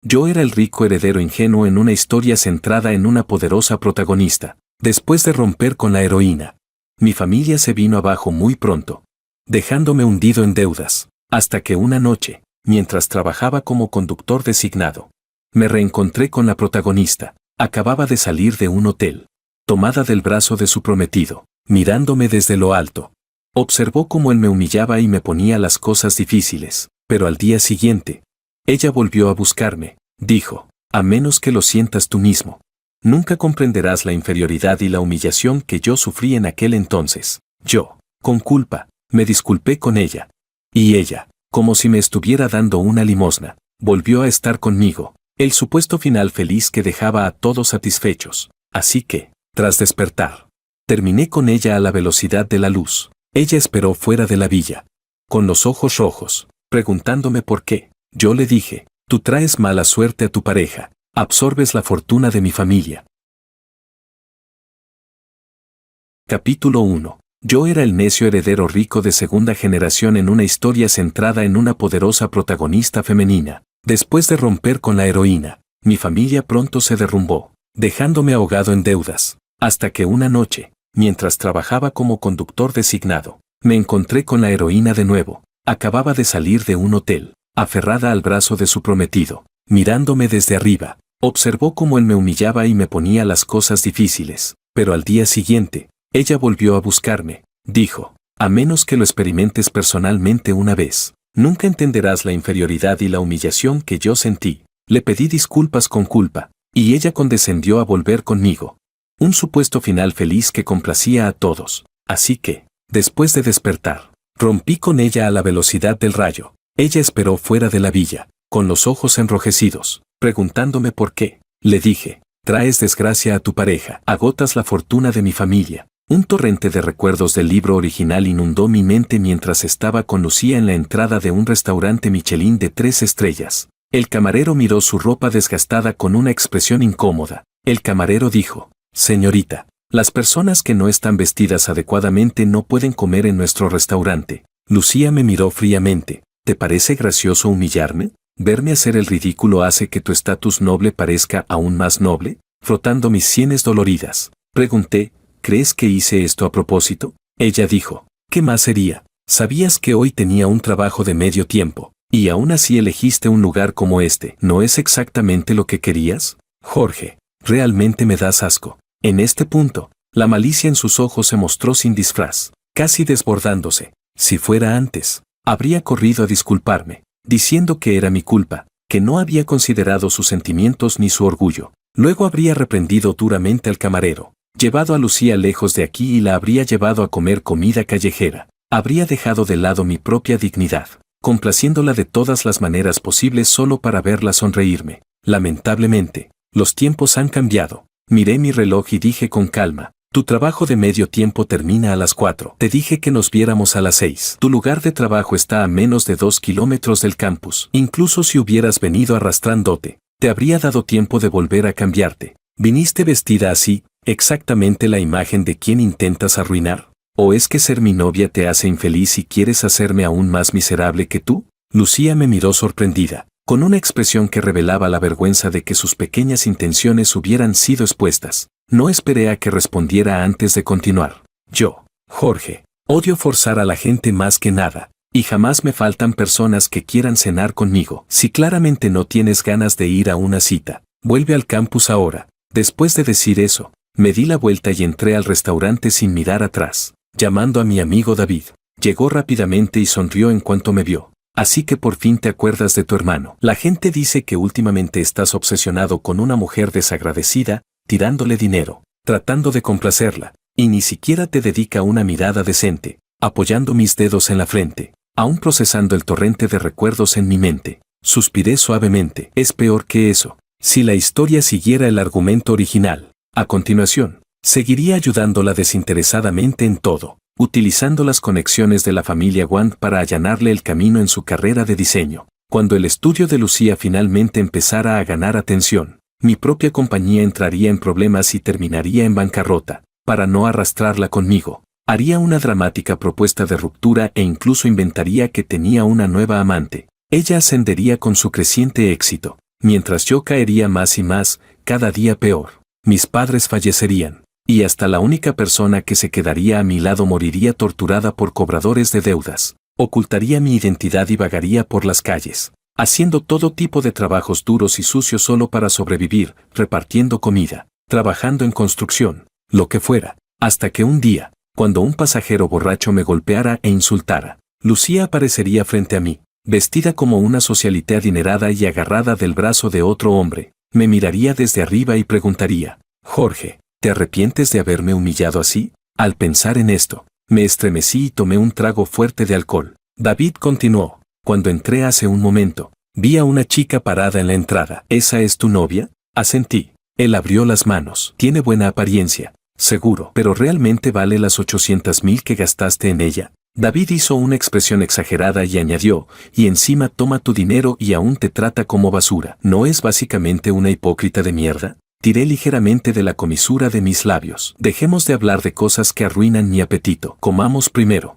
Yo era el rico heredero ingenuo en una historia centrada en una poderosa protagonista. Después de romper con la heroína, mi familia se vino abajo muy pronto, dejándome hundido en deudas, hasta que una noche, mientras trabajaba como conductor designado, me reencontré con la protagonista. Acababa de salir de un hotel, tomada del brazo de su prometido, mirándome desde lo alto. Observó cómo él me humillaba y me ponía las cosas difíciles, pero al día siguiente, ella volvió a buscarme, dijo, a menos que lo sientas tú mismo. Nunca comprenderás la inferioridad y la humillación que yo sufrí en aquel entonces. Yo, con culpa, me disculpé con ella. Y ella, como si me estuviera dando una limosna, volvió a estar conmigo, el supuesto final feliz que dejaba a todos satisfechos. Así que, tras despertar, terminé con ella a la velocidad de la luz. Ella esperó fuera de la villa, con los ojos rojos, preguntándome por qué. Yo le dije, tú traes mala suerte a tu pareja, absorbes la fortuna de mi familia. Capítulo 1. Yo era el necio heredero rico de segunda generación en una historia centrada en una poderosa protagonista femenina. Después de romper con la heroína, mi familia pronto se derrumbó, dejándome ahogado en deudas, hasta que una noche, mientras trabajaba como conductor designado, me encontré con la heroína de nuevo. Acababa de salir de un hotel, aferrada al brazo de su prometido, mirándome desde arriba. Observó cómo él me humillaba y me ponía las cosas difíciles, pero al día siguiente, ella volvió a buscarme. Dijo, a menos que lo experimentes personalmente una vez, nunca entenderás la inferioridad y la humillación que yo sentí. Le pedí disculpas con culpa, y ella condescendió a volver conmigo. Un supuesto final feliz que complacía a todos. Así que, después de despertar, rompí con ella a la velocidad del rayo. Ella esperó fuera de la villa, con los ojos enrojecidos, preguntándome por qué. Le dije, traes desgracia a tu pareja, agotas la fortuna de mi familia. Un torrente de recuerdos del libro original inundó mi mente mientras estaba con Lucía en la entrada de un restaurante Michelin de 3 estrellas. El camarero miró su ropa desgastada con una expresión incómoda. El camarero dijo, señorita, las personas que no están vestidas adecuadamente no pueden comer en nuestro restaurante. Lucía me miró fríamente. ¿Te parece gracioso humillarme? ¿Verme hacer el ridículo hace que tu estatus noble parezca aún más noble? Frotando mis sienes doloridas, pregunté, ¿crees que hice esto a propósito? Ella dijo, ¿qué más sería? Sabías que hoy tenía un trabajo de medio tiempo, y aún así elegiste un lugar como este. ¿No es exactamente lo que querías? Jorge, realmente me das asco. En este punto, la malicia en sus ojos se mostró sin disfraz, casi desbordándose. Si fuera antes, habría corrido a disculparme, diciendo que era mi culpa, que no había considerado sus sentimientos ni su orgullo. Luego habría reprendido duramente al camarero, llevado a Lucía lejos de aquí y la habría llevado a comer comida callejera. Habría dejado de lado mi propia dignidad, complaciéndola de todas las maneras posibles solo para verla sonreírme. Lamentablemente, los tiempos han cambiado. Miré mi reloj y dije con calma, tu trabajo de medio tiempo termina a las 4. Te dije que nos viéramos a las 6. Tu lugar de trabajo está a menos de 2 kilómetros del campus. Incluso si hubieras venido arrastrándote, te habría dado tiempo de volver a cambiarte. ¿Viniste vestida así, exactamente la imagen de quien intentas arruinar? ¿O es que ser mi novia te hace infeliz y quieres hacerme aún más miserable que tú? Lucía me miró sorprendida, con una expresión que revelaba la vergüenza de que sus pequeñas intenciones hubieran sido expuestas. No esperé a que respondiera antes de continuar. Yo, Jorge, odio forzar a la gente más que nada, y jamás me faltan personas que quieran cenar conmigo. Si claramente no tienes ganas de ir a una cita, vuelve al campus ahora. Después de decir eso, me di la vuelta y entré al restaurante sin mirar atrás, llamando a mi amigo David. Llegó rápidamente y sonrió en cuanto me vio. Así que por fin te acuerdas de tu hermano. La gente dice que últimamente estás obsesionado con una mujer desagradecida, tirándole dinero, tratando de complacerla, y ni siquiera te dedica una mirada decente. Apoyando mis dedos en la frente, aún procesando el torrente de recuerdos en mi mente, suspiré suavemente. Es peor que eso. Si la historia siguiera el argumento original, a continuación, seguiría ayudándola desinteresadamente en todo, utilizando las conexiones de la familia Wang para allanarle el camino en su carrera de diseño. Cuando el estudio de Lucía finalmente empezara a ganar atención, mi propia compañía entraría en problemas y terminaría en bancarrota. Para no arrastrarla conmigo, haría una dramática propuesta de ruptura e incluso inventaría que tenía una nueva amante. Ella ascendería con su creciente éxito. mientras yo caería más y más, cada día peor. Mis padres fallecerían, y hasta la única persona que se quedaría a mi lado moriría torturada por cobradores de deudas. Ocultaría mi identidad y vagaría por las calles, haciendo todo tipo de trabajos duros y sucios solo para sobrevivir, repartiendo comida, trabajando en construcción, lo que fuera, hasta que un día, cuando un pasajero borracho me golpeara e insultara, Lucía aparecería frente a mí, vestida como una socialité adinerada y agarrada del brazo de otro hombre. Me miraría desde arriba y preguntaría: Jorge, ¿te arrepientes de haberme humillado así? Al pensar en esto, me estremecí y tomé un trago fuerte de alcohol. David continuó: cuando entré hace un momento, vi a una chica parada en la entrada. ¿Esa es tu novia? Asentí. Él abrió las manos. Tiene buena apariencia, seguro, pero ¿realmente vale las 800,000 que gastaste en ella? David hizo una expresión exagerada y añadió: y encima toma tu dinero y aún te trata como basura. ¿No es básicamente una hipócrita de mierda? Tiré ligeramente de la comisura de mis labios. Dejemos de hablar de cosas que arruinan mi apetito. Comamos primero.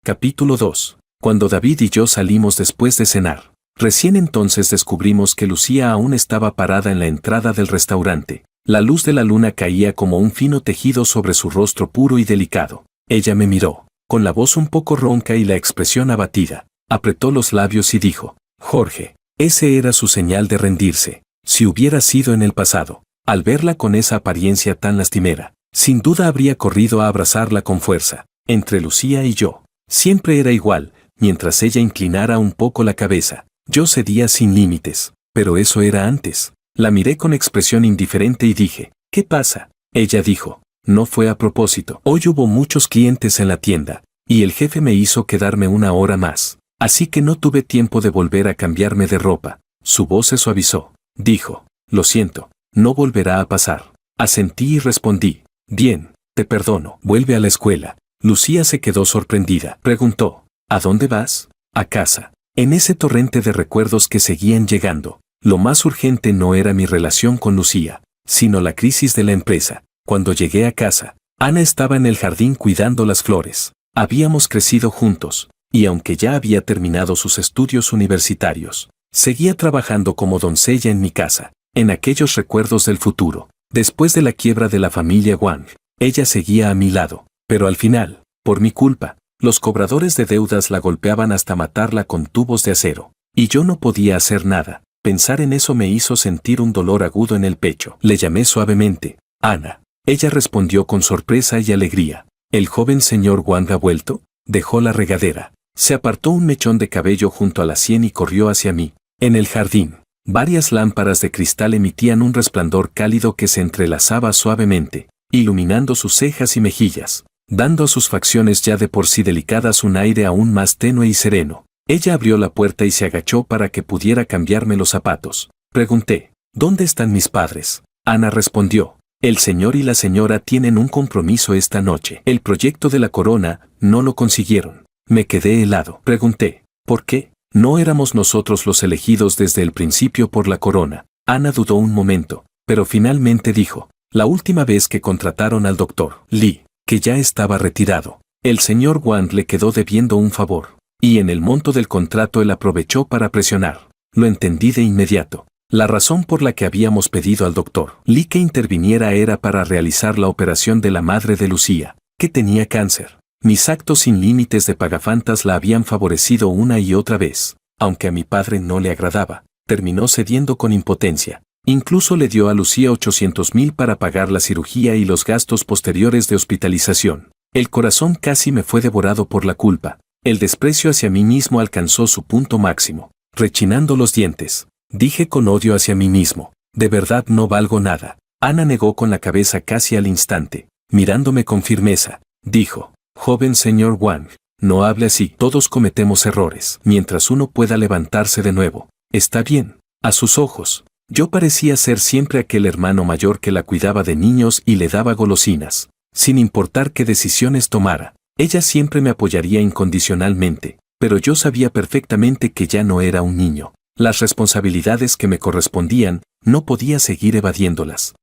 Capítulo 2. Cuando David y yo salimos después de cenar. Recién entonces descubrimos que Lucía aún estaba parada en la entrada del restaurante. La luz de la luna caía como un fino tejido sobre su rostro puro y delicado. Ella me miró, con la voz un poco ronca y la expresión abatida. Apretó los labios y dijo: Jorge. Ese era su señal de rendirse. Si hubiera sido en el pasado, al verla con esa apariencia tan lastimera, sin duda habría corrido a abrazarla con fuerza. Entre Lucía y yo, siempre era igual, mientras ella inclinara un poco la cabeza, yo cedía sin límites. Pero eso era antes. La miré con expresión indiferente y dije: ¿qué pasa? Ella dijo: no fue a propósito. Hoy hubo muchos clientes en la tienda, y el jefe me hizo quedarme una hora más. Así que no tuve tiempo de volver a cambiarme de ropa. Su voz se suavizó. Dijo: lo siento, no volverá a pasar. Asentí y respondí: bien, te perdono. Vuelve a la escuela. Lucía se quedó sorprendida. Preguntó: ¿a dónde vas? A casa. En ese torrente de recuerdos que seguían llegando, lo más urgente no era mi relación con Lucía, sino la crisis de la empresa. Cuando llegué a casa, Ana estaba en el jardín cuidando las flores. Habíamos crecido juntos, y aunque ya había terminado sus estudios universitarios, seguía trabajando como doncella en mi casa, en aquellos recuerdos del futuro. Después de la quiebra de la familia Wang, ella seguía a mi lado, pero al final, por mi culpa, los cobradores de deudas la golpeaban hasta matarla con tubos de acero, y yo no podía hacer nada. Pensar en eso me hizo sentir un dolor agudo en el pecho. Le llamé suavemente: Ana. Ella respondió con sorpresa y alegría: ¿el joven señor Wang ha vuelto? Dejó la regadera. Se apartó un mechón de cabello junto a la sien y corrió hacia mí. En el jardín, varias lámparas de cristal emitían un resplandor cálido que se entrelazaba suavemente, iluminando sus cejas y mejillas, dando a sus facciones ya de por sí delicadas un aire aún más tenue y sereno. Ella abrió la puerta y se agachó para que pudiera cambiarme los zapatos. Pregunté: ¿dónde están mis padres? Ana respondió: el señor y la señora tienen un compromiso esta noche. El proyecto de la corona no lo consiguieron. Me quedé helado. Pregunté: ¿por qué? ¿No éramos nosotros los elegidos desde el principio por la corona? Ana dudó un momento, pero finalmente dijo: la última vez que contrataron al doctor Lee, que ya estaba retirado, el señor Wang le quedó debiendo un favor, y en el monto del contrato él aprovechó para presionar. Lo entendí de inmediato. La razón por la que habíamos pedido al doctor Lee que interviniera era para realizar la operación de la madre de Lucía, que tenía cáncer. Mis actos sin límites de pagafantas la habían favorecido una y otra vez. Aunque a mi padre no le agradaba, terminó cediendo con impotencia. Incluso le dio a Lucía 800,000 para pagar la cirugía y los gastos posteriores de hospitalización. El corazón casi me fue devorado por la culpa. El desprecio hacia mí mismo alcanzó su punto máximo. Rechinando los dientes, dije con odio hacia mí mismo: de verdad no valgo nada. Ana negó con la cabeza casi al instante. Mirándome con firmeza, dijo: joven señor Wang, no hable así. Todos cometemos errores. Mientras uno pueda levantarse de nuevo, está bien. A sus ojos, yo parecía ser siempre aquel hermano mayor que la cuidaba de niños y le daba golosinas. Sin importar qué decisiones tomara, ella siempre me apoyaría incondicionalmente, pero yo sabía perfectamente que ya no era un niño. Las responsabilidades que me correspondían, no podía seguir evadiéndolas.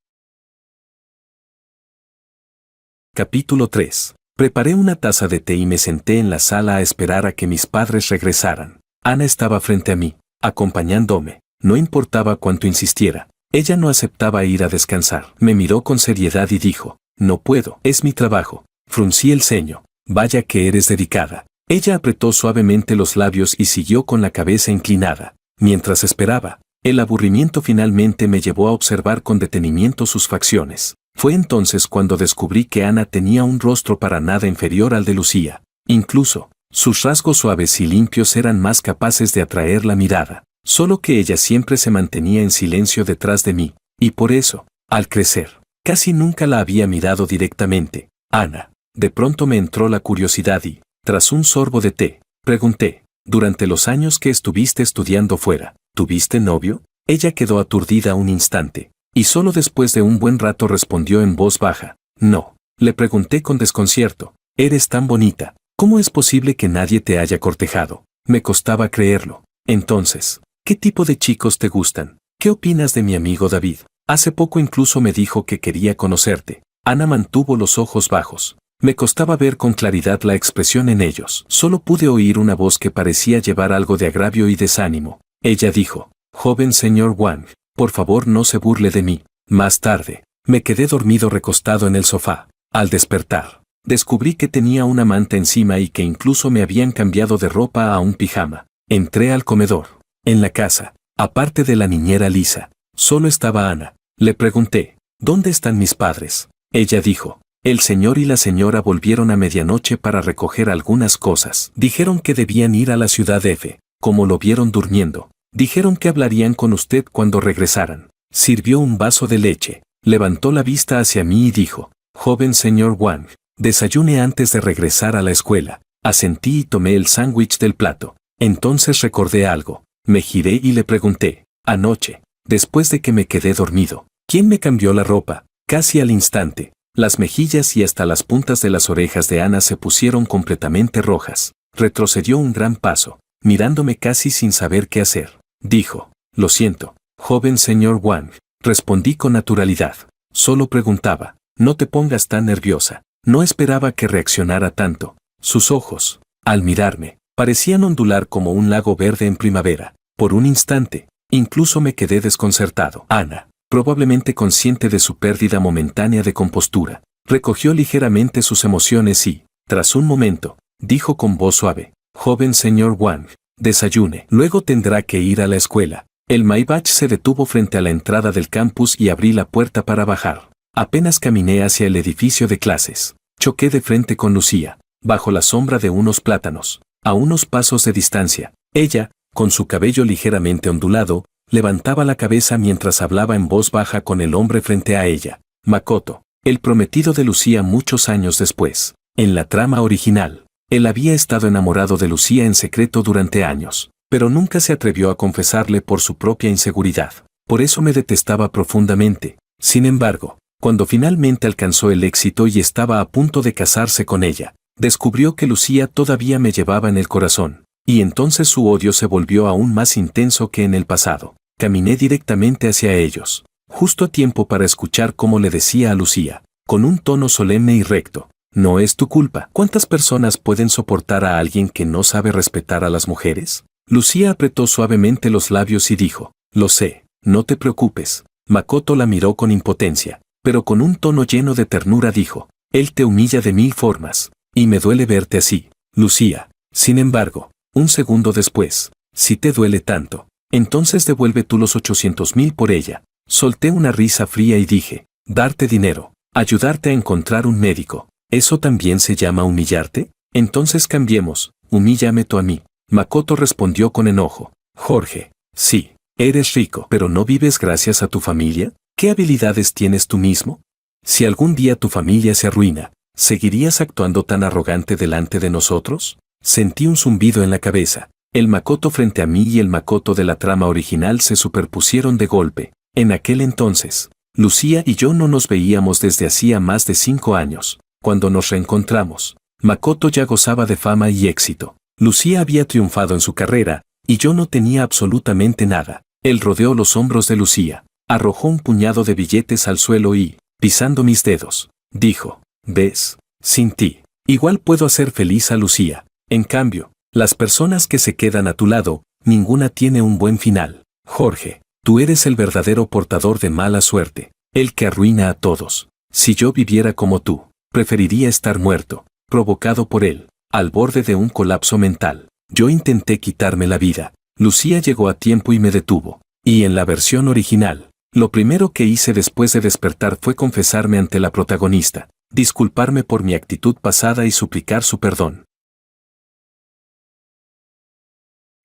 Capítulo 3. Preparé una taza de té y me senté en la sala a esperar a que mis padres regresaran. Ana estaba frente a mí, acompañándome. No importaba cuánto insistiera. Ella no aceptaba ir a descansar. Me miró con seriedad y dijo, no puedo, es mi trabajo. Fruncí el ceño. Vaya que eres dedicada. Ella apretó suavemente los labios y siguió con la cabeza inclinada. Mientras esperaba, el aburrimiento finalmente me llevó a observar con detenimiento sus facciones. Fue entonces cuando descubrí que Ana tenía un rostro para nada inferior al de Lucía. Incluso, sus rasgos suaves y limpios eran más capaces de atraer la mirada. Solo que ella siempre se mantenía en silencio detrás de mí, y por eso, al crecer, casi nunca la había mirado directamente. Ana, de pronto me entró la curiosidad y, tras un sorbo de té, pregunté, durante los años que estuviste estudiando fuera, ¿tuviste novio? Ella quedó aturdida un instante, y solo después de un buen rato respondió en voz baja, no. Le pregunté con desconcierto, eres tan bonita, ¿cómo es posible que nadie te haya cortejado? Me costaba creerlo. Entonces, ¿qué tipo de chicos te gustan? ¿Qué opinas de mi amigo David? Hace poco incluso me dijo que quería conocerte. Ana mantuvo los ojos bajos. Me costaba ver con claridad la expresión en ellos. Solo pude oír una voz que parecía llevar algo de agravio y desánimo. Ella dijo, joven señor Wang, por favor no se burle de mí. Más tarde, me quedé dormido recostado en el sofá. Al despertar, descubrí que tenía una manta encima y que incluso me habían cambiado de ropa a un pijama. Entré al comedor. En la casa, aparte de la niñera Lisa, solo estaba Ana. Le pregunté, ¿dónde están mis padres? Ella dijo, el señor y la señora volvieron a medianoche para recoger algunas cosas. Dijeron que debían ir a la ciudad F. Como lo vieron durmiendo, dijeron que hablarían con usted cuando regresaran. Sirvió un vaso de leche, levantó la vista hacia mí y dijo, joven señor Wang, desayune antes de regresar a la escuela. Asentí y tomé el sándwich del plato. Entonces recordé algo. Me giré y le pregunté, anoche, después de que me quedé dormido, ¿quién me cambió la ropa? Casi al instante, las mejillas y hasta las puntas de las orejas de Ana se pusieron completamente rojas. Retrocedió un gran paso, mirándome casi sin saber qué hacer. Dijo, lo siento, joven señor Wang. Respondí con naturalidad. Solo preguntaba, no te pongas tan nerviosa. No esperaba que reaccionara tanto. Sus ojos, al mirarme, parecían ondular como un lago verde en primavera. Por un instante, incluso me quedé desconcertado. Ana, probablemente consciente de su pérdida momentánea de compostura, recogió ligeramente sus emociones y, tras un momento, dijo con voz suave, joven señor Wang, desayune. Luego tendrá que ir a la escuela. El Maybach se detuvo frente a la entrada del campus y abrí la puerta para bajar. Apenas caminé hacia el edificio de clases. Choqué de frente con Lucía, bajo la sombra de unos plátanos, a unos pasos de distancia. Ella, con su cabello ligeramente ondulado, levantaba la cabeza mientras hablaba en voz baja con el hombre frente a ella. Makoto, el prometido de Lucía muchos años después. En la trama original, él había estado enamorado de Lucía en secreto durante años, pero nunca se atrevió a confesarle por su propia inseguridad. Por eso me detestaba profundamente. Sin embargo, cuando finalmente alcanzó el éxito y estaba a punto de casarse con ella, descubrió que Lucía todavía me llevaba en el corazón, y entonces su odio se volvió aún más intenso que en el pasado. Caminé directamente hacia ellos, justo a tiempo para escuchar cómo le decía a Lucía, con un tono solemne y recto, no es tu culpa. ¿Cuántas personas pueden soportar a alguien que no sabe respetar a las mujeres? Lucía apretó suavemente los labios y dijo, lo sé, no te preocupes. Makoto la miró con impotencia, pero con un tono lleno de ternura dijo, él te humilla de mil formas, y me duele verte así, Lucía. Sin embargo, un segundo después, si te duele tanto, entonces devuelve tú los 800,000 por ella. Solté una risa fría y dije, darte dinero, ayudarte a encontrar un médico, ¿eso también se llama humillarte? Entonces cambiemos, humíllame tú a mí. Makoto respondió con enojo, Jorge, sí, eres rico, pero ¿no vives gracias a tu familia? ¿Qué habilidades tienes tú mismo? Si algún día tu familia se arruina, ¿seguirías actuando tan arrogante delante de nosotros? Sentí un zumbido en la cabeza. El Makoto frente a mí y el Makoto de la trama original se superpusieron de golpe. En aquel entonces, Lucía y yo no nos veíamos desde hacía más de 5 años. Cuando nos reencontramos, Makoto ya gozaba de fama y éxito. Lucía había triunfado en su carrera, y yo no tenía absolutamente nada. Él rodeó los hombros de Lucía, arrojó un puñado de billetes al suelo y, pisando mis dedos, dijo, ¿ves? Sin ti, igual puedo hacer feliz a Lucía. En cambio, Las personas que se quedan a tu lado, ninguna tiene un buen final. Jorge, tú eres el verdadero portador de mala suerte, el que arruina a todos. Si yo viviera como tú, preferiría estar muerto, provocado por él, al borde de un colapso mental. Yo intenté quitarme la vida. Lucía llegó a tiempo y me detuvo. Y en la versión original, lo primero que hice después de despertar fue confesarme ante la protagonista, disculparme por mi actitud pasada y suplicar su perdón.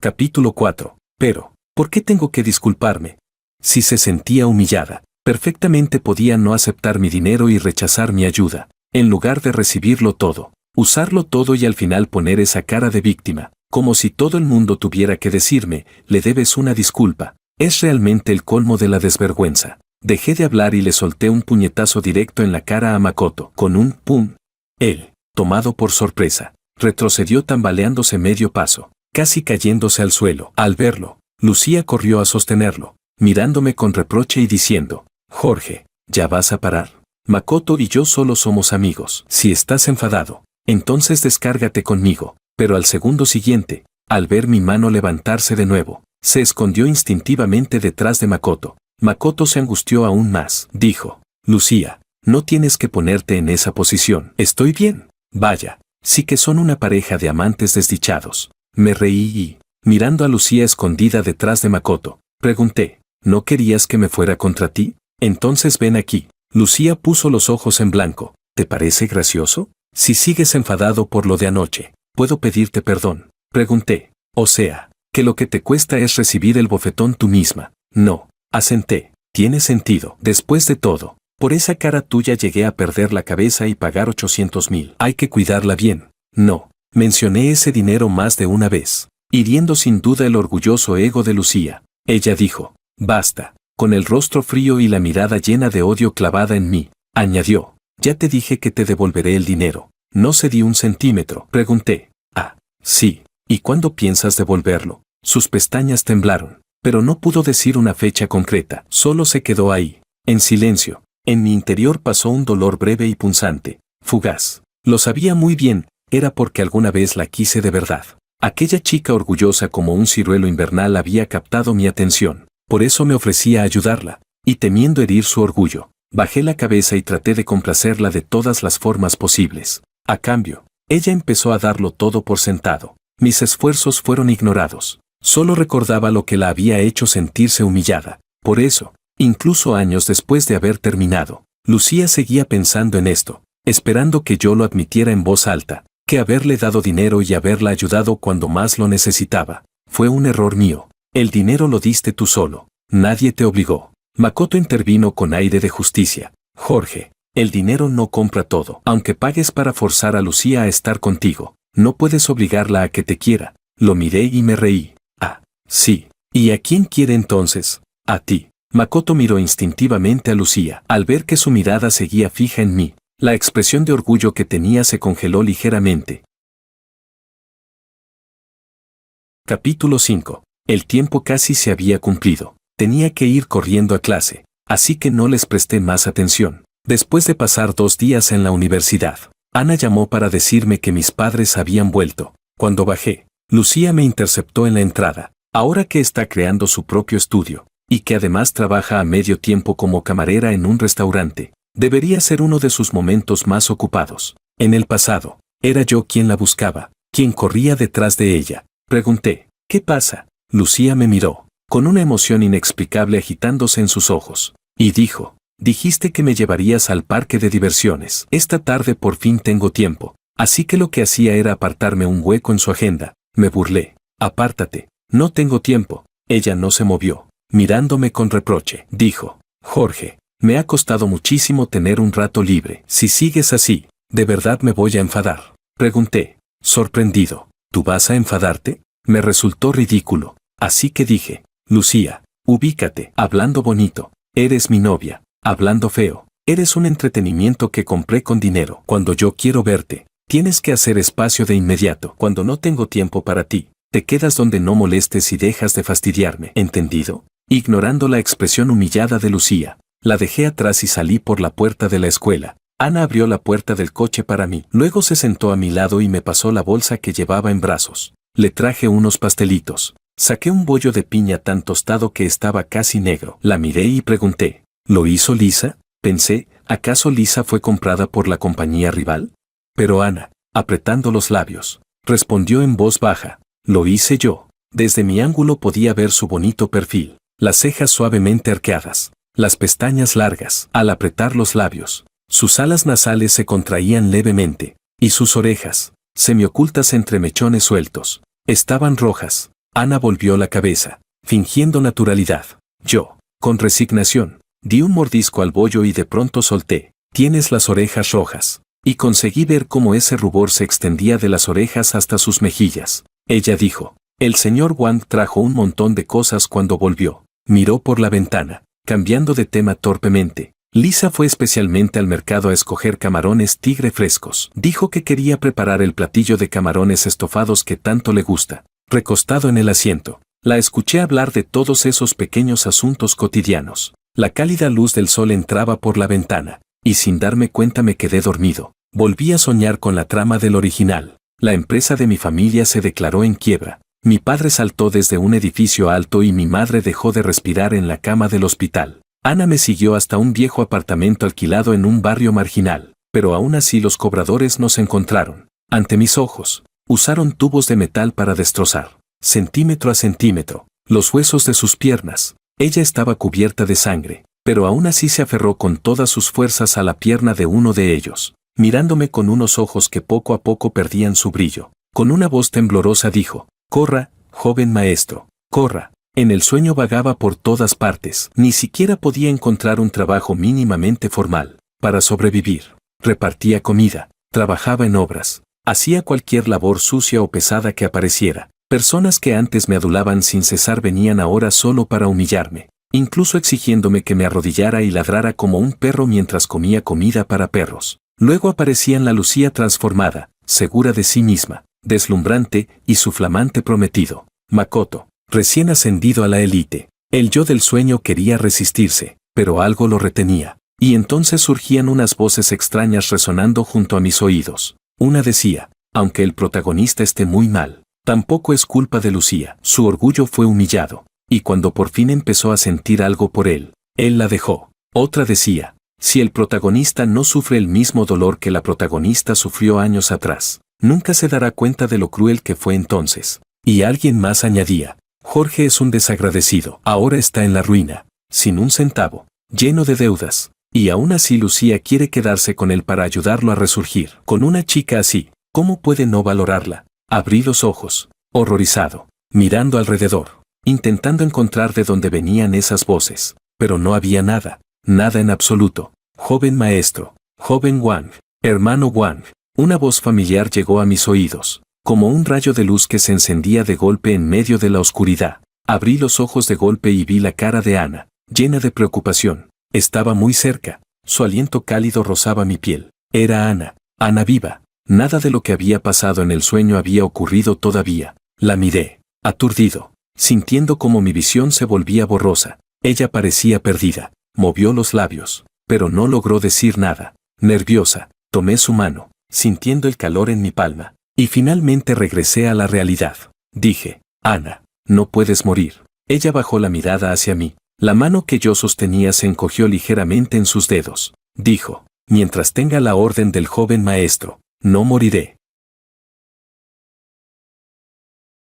Capítulo 4. Pero, ¿por qué tengo que disculparme? Si se sentía humillada, perfectamente podía no aceptar mi dinero y rechazar mi ayuda, en lugar de recibirlo todo, usarlo todo y al final poner esa cara de víctima, como si todo el mundo tuviera que decirme, le debes una disculpa. Es realmente el colmo de la desvergüenza. Dejé de hablar y le solté un puñetazo directo en la cara a Makoto, con un pum. Él, tomado por sorpresa, retrocedió tambaleándose medio paso, casi cayéndose al suelo. Al verlo, Lucía corrió a sostenerlo, mirándome con reproche y diciendo, Jorge, ¿ya vas a parar? Makoto y yo solo somos amigos. Si estás enfadado, entonces descárgate conmigo. Pero al segundo siguiente, al ver mi mano levantarse de nuevo, se escondió instintivamente detrás de Makoto. Makoto se angustió aún más. Dijo, Lucía, no tienes que ponerte en esa posición. ¿Estoy bien? Vaya, sí que son una pareja de amantes desdichados. Me reí y, mirando a Lucía escondida detrás de Makoto, pregunté, ¿no querías que me fuera contra ti? Entonces ven aquí. Lucía puso los ojos en blanco. ¿Te parece gracioso? Si sigues enfadado por lo de anoche, ¿puedo pedirte perdón? Pregunté. O sea, que lo que te cuesta es recibir el bofetón tú misma. No, asenté. Tiene sentido. Después de todo, por esa cara tuya llegué a perder la cabeza y pagar 800,000. Hay que cuidarla bien. No, mencioné ese dinero más de una vez, hiriendo sin duda el orgulloso ego de Lucía. Ella dijo, basta, con el rostro frío y la mirada llena de odio clavada en mí. Añadió, ya te dije que te devolveré el dinero. No cedí un centímetro. Pregunté, sí, ¿y cuándo piensas devolverlo? Sus pestañas temblaron, pero no pudo decir una fecha concreta. Solo se quedó ahí, en silencio. En mi interior pasó un dolor breve y punzante, fugaz. Lo sabía muy bien, era porque alguna vez la quise de verdad. Aquella chica orgullosa como un ciruelo invernal había captado mi atención. Por eso me ofrecía ayudarla, y temiendo herir su orgullo, bajé la cabeza y traté de complacerla de todas las formas posibles. A cambio, ella empezó a darlo todo por sentado. Mis esfuerzos fueron ignorados. Solo recordaba lo que la había hecho sentirse humillada. Por eso, incluso años después de haber terminado, Lucía seguía pensando en esto, esperando que yo lo admitiera en voz alta, que haberle dado dinero y haberla ayudado cuando más lo necesitaba fue un error mío. El dinero lo diste tú solo. Nadie te obligó. Makoto intervino con aire de justicia. Jorge, el dinero no compra todo. Aunque pagues para forzar a Lucía a estar contigo, no puedes obligarla a que te quiera. Lo miré y me reí. Sí. ¿Y a quién quiere entonces? A ti. Makoto miró instintivamente a Lucía. Al ver que su mirada seguía fija en mí, la expresión de orgullo que tenía se congeló ligeramente. Capítulo 5. El tiempo casi se había cumplido. Tenía que ir corriendo a clase, así que no les presté más atención. Después de pasar 2 días en la universidad, Ana llamó para decirme que mis padres habían vuelto. Cuando bajé, Lucía me interceptó en la entrada. Ahora que está creando su propio estudio, y que además trabaja a medio tiempo como camarera en un restaurante, debería ser uno de sus momentos más ocupados. En el pasado, era yo quien la buscaba, quien corría detrás de ella. Pregunté, ¿qué pasa? Lucía me miró, con una emoción inexplicable agitándose en sus ojos, y dijo, dijiste que me llevarías al parque de diversiones. Esta tarde por fin tengo tiempo, así que lo que hacía era apartarme un hueco en su agenda. Me burlé. Apártate, no tengo tiempo. Ella no se movió, mirándome con reproche. Dijo, Jorge, me ha costado muchísimo tener un rato libre. Si sigues así, ¿de verdad me voy a enfadar? Pregunté, sorprendido. ¿Tú vas a enfadarte? Me resultó ridículo, así que dije, Lucía, ubícate. Hablando bonito, eres mi novia. Hablando feo, eres un entretenimiento que compré con dinero. Cuando yo quiero verte, tienes que hacer espacio de inmediato. Cuando no tengo tiempo para ti, te quedas donde no molestes y dejas de fastidiarme. ¿Entendido? Ignorando la expresión humillada de Lucía, la dejé atrás y salí por la puerta de la escuela. Ana abrió la puerta del coche para mí. Luego se sentó a mi lado y me pasó la bolsa que llevaba en brazos. Le traje unos pastelitos. Saqué un bollo de piña tan tostado que estaba casi negro. La miré y pregunté, ¿lo hizo Lisa? Pensé, ¿acaso Lisa fue comprada por la compañía rival? Pero Ana, apretando los labios, respondió en voz baja, lo hice yo. Desde mi ángulo podía ver su bonito perfil, las cejas suavemente arqueadas, las pestañas largas. Al apretar los labios, sus alas nasales se contraían levemente, y sus orejas, semiocultas entre mechones sueltos, estaban rojas. Ana volvió la cabeza, fingiendo naturalidad. Yo, con resignación, di un mordisco al bollo y de pronto solté, tienes las orejas rojas. Y conseguí ver cómo ese rubor se extendía de las orejas hasta sus mejillas. Ella dijo, el señor Wang trajo un montón de cosas cuando volvió. Miró por la ventana, cambiando de tema torpemente. Lisa fue especialmente al mercado a escoger camarones tigre frescos. Dijo que quería preparar el platillo de camarones estofados que tanto le gusta. Recostado en el asiento, la escuché hablar de todos esos pequeños asuntos cotidianos. La cálida luz del sol entraba por la ventana, y sin darme cuenta me quedé dormido. Volví a soñar con la trama del original. La empresa de mi familia se declaró en quiebra. Mi padre saltó desde un edificio alto y mi madre dejó de respirar en la cama del hospital. Ana me siguió hasta un viejo apartamento alquilado en un barrio marginal, pero aún así los cobradores nos encontraron. Ante mis ojos, usaron tubos de metal para destrozar, centímetro a centímetro, los huesos de sus piernas. Ella estaba cubierta de sangre, pero aún así se aferró con todas sus fuerzas a la pierna de uno de ellos, mirándome con unos ojos que poco a poco perdían su brillo. Con una voz temblorosa dijo, corra, joven maestro, corra. En el sueño vagaba por todas partes, ni siquiera podía encontrar un trabajo mínimamente formal. Para sobrevivir, repartía comida, trabajaba en obras, hacía cualquier labor sucia o pesada que apareciera. Personas que antes me adulaban sin cesar venían ahora solo para humillarme, incluso exigiéndome que me arrodillara y ladrara como un perro mientras comía comida para perros. Luego aparecían la Lucía transformada, segura de sí misma, deslumbrante y su flamante prometido, Makoto, recién ascendido a la élite. El yo del sueño quería resistirse, pero algo lo retenía. Y entonces surgían unas voces extrañas resonando junto a mis oídos. Una decía, aunque el protagonista esté muy mal, tampoco es culpa de Lucía. Su orgullo fue humillado, y cuando por fin empezó a sentir algo por él la dejó. Otra decía, si el protagonista no sufre el mismo dolor que la protagonista sufrió años atrás, nunca se dará cuenta de lo cruel que fue entonces. Y alguien más añadía, Jorge es un desagradecido, ahora está en la ruina, sin un centavo, lleno de deudas, y aún así Lucía quiere quedarse con él para ayudarlo a resurgir. Con una chica así, ¿cómo puede no valorarla? Abrí los ojos, horrorizado, mirando alrededor, intentando encontrar de dónde venían esas voces, pero no había nada, nada en absoluto. Joven maestro, joven Wang, hermano Wang. Una voz familiar llegó a mis oídos, como un rayo de luz que se encendía de golpe en medio de la oscuridad. Abrí los ojos de golpe y vi la cara de Ana, llena de preocupación. Estaba muy cerca, su aliento cálido rozaba mi piel. Era Ana, Ana viva. Nada de lo que había pasado en el sueño había ocurrido todavía. La miré, aturdido, sintiendo como mi visión se volvía borrosa. Ella parecía perdida, movió los labios, pero no logró decir nada. Nerviosa, tomé su mano, sintiendo el calor en mi palma, y finalmente regresé a la realidad. Dije, Ana, no puedes morir. Ella bajó la mirada hacia mí. La mano que yo sostenía se encogió ligeramente en sus dedos. Dijo, mientras tenga la orden del joven maestro, no moriré.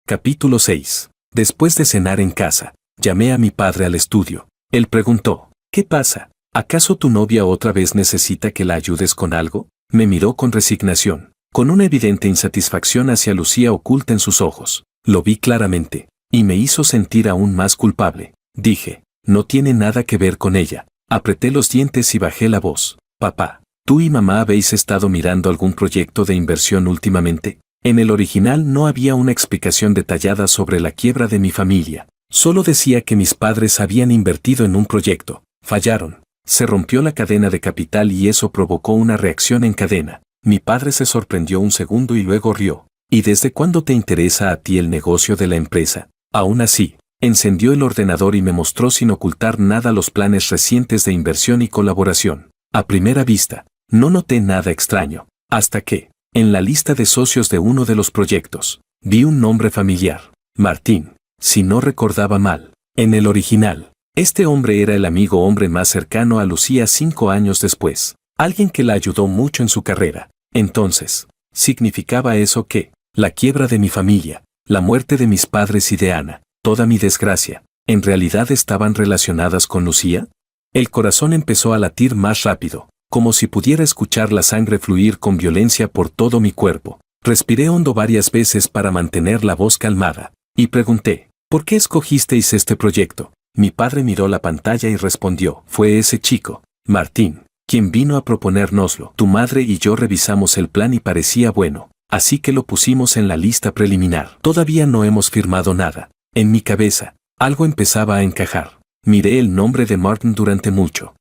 Capítulo 6. Después de cenar en casa, llamé a mi padre al estudio. Él preguntó, ¿qué pasa? ¿Acaso tu novia otra vez necesita que la ayudes con algo? Me miró con resignación, con una evidente insatisfacción hacia Lucía oculta en sus ojos. Lo vi claramente, y me hizo sentir aún más culpable. Dije, no tiene nada que ver con ella. Apreté los dientes y bajé la voz. Papá, ¿tú y mamá habéis estado mirando algún proyecto de inversión últimamente? En el original no había una explicación detallada sobre la quiebra de mi familia. Solo decía que mis padres habían invertido en un proyecto. Fallaron. Se rompió la cadena de capital y eso provocó una reacción en cadena. Mi padre se sorprendió un segundo y luego rió. ¿Y desde cuándo te interesa a ti el negocio de la empresa? Aún así, encendió el ordenador y me mostró sin ocultar nada los planes recientes de inversión y colaboración. A primera vista, no noté nada extraño, hasta que, en la lista de socios de uno de los proyectos, Vi un nombre familiar. Martín. Si no recordaba mal. En el original, este hombre era el amigo hombre más cercano a Lucía 5 años después. Alguien que la ayudó mucho en su carrera. Entonces, ¿significaba eso que la quiebra de mi familia, la muerte de mis padres y de Ana, toda mi desgracia, en realidad estaban relacionadas con Lucía? El corazón empezó a latir más rápido, como si pudiera escuchar la sangre fluir con violencia por todo mi cuerpo. Respiré hondo varias veces para mantener la voz calmada, y pregunté, ¿por qué escogisteis este proyecto? Mi padre miró la pantalla y respondió, fue ese chico, Martín, quien vino a proponérnoslo. Tu madre y yo revisamos el plan y parecía bueno, así que lo pusimos en la lista preliminar. Todavía no hemos firmado nada. En mi cabeza, algo empezaba a encajar. Miré el nombre de Martin durante mucho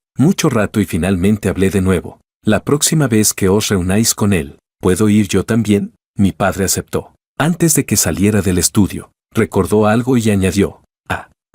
rato y finalmente hablé de nuevo. La próxima vez que os reunáis con él, ¿puedo ir yo también? Mi padre aceptó. Antes de que saliera del estudio, recordó algo y añadió,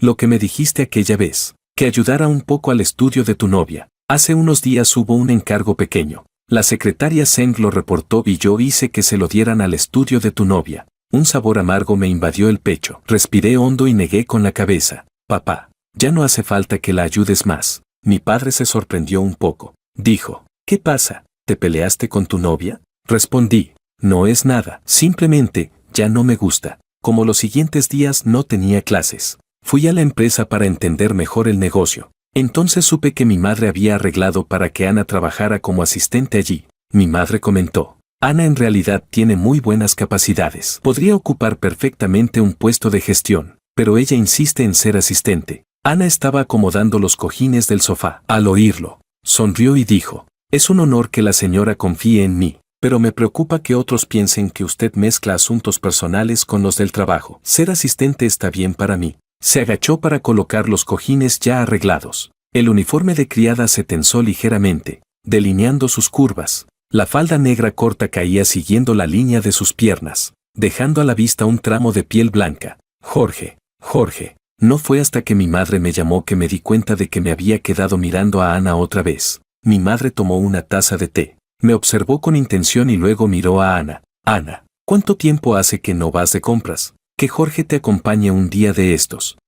lo que me dijiste aquella vez, que ayudara un poco al estudio de tu novia. Hace unos días hubo un encargo pequeño. La secretaria Zeng lo reportó y yo hice que se lo dieran al estudio de tu novia. Un sabor amargo me invadió el pecho. Respiré hondo y negué con la cabeza. Papá, ya no hace falta que la ayudes más. Mi padre se sorprendió un poco. Dijo, ¿qué pasa? ¿Te peleaste con tu novia? Respondí, no es nada. Simplemente, ya no me gusta. Como los siguientes días no tenía clases, fui a la empresa para entender mejor el negocio. Entonces supe que mi madre había arreglado para que Ana trabajara como asistente allí. Mi madre comentó, Ana en realidad tiene muy buenas capacidades. Podría ocupar perfectamente un puesto de gestión, pero ella insiste en ser asistente. Ana estaba acomodando los cojines del sofá. Al oírlo, sonrió y dijo, es un honor que la señora confíe en mí, pero me preocupa que otros piensen que usted mezcla asuntos personales con los del trabajo. Ser asistente está bien para mí. Se agachó para colocar los cojines ya arreglados. El uniforme de criada se tensó ligeramente, delineando sus curvas. La falda negra corta caía siguiendo la línea de sus piernas, dejando a la vista un tramo de piel blanca. Jorge. No fue hasta que mi madre me llamó que me di cuenta de que me había quedado mirando a Ana otra vez. Mi madre tomó una taza de té. Me observó con intención y luego miró a Ana. Ana, ¿cuánto tiempo hace que no vas de compras? Que Jorge te acompañe un día de estos.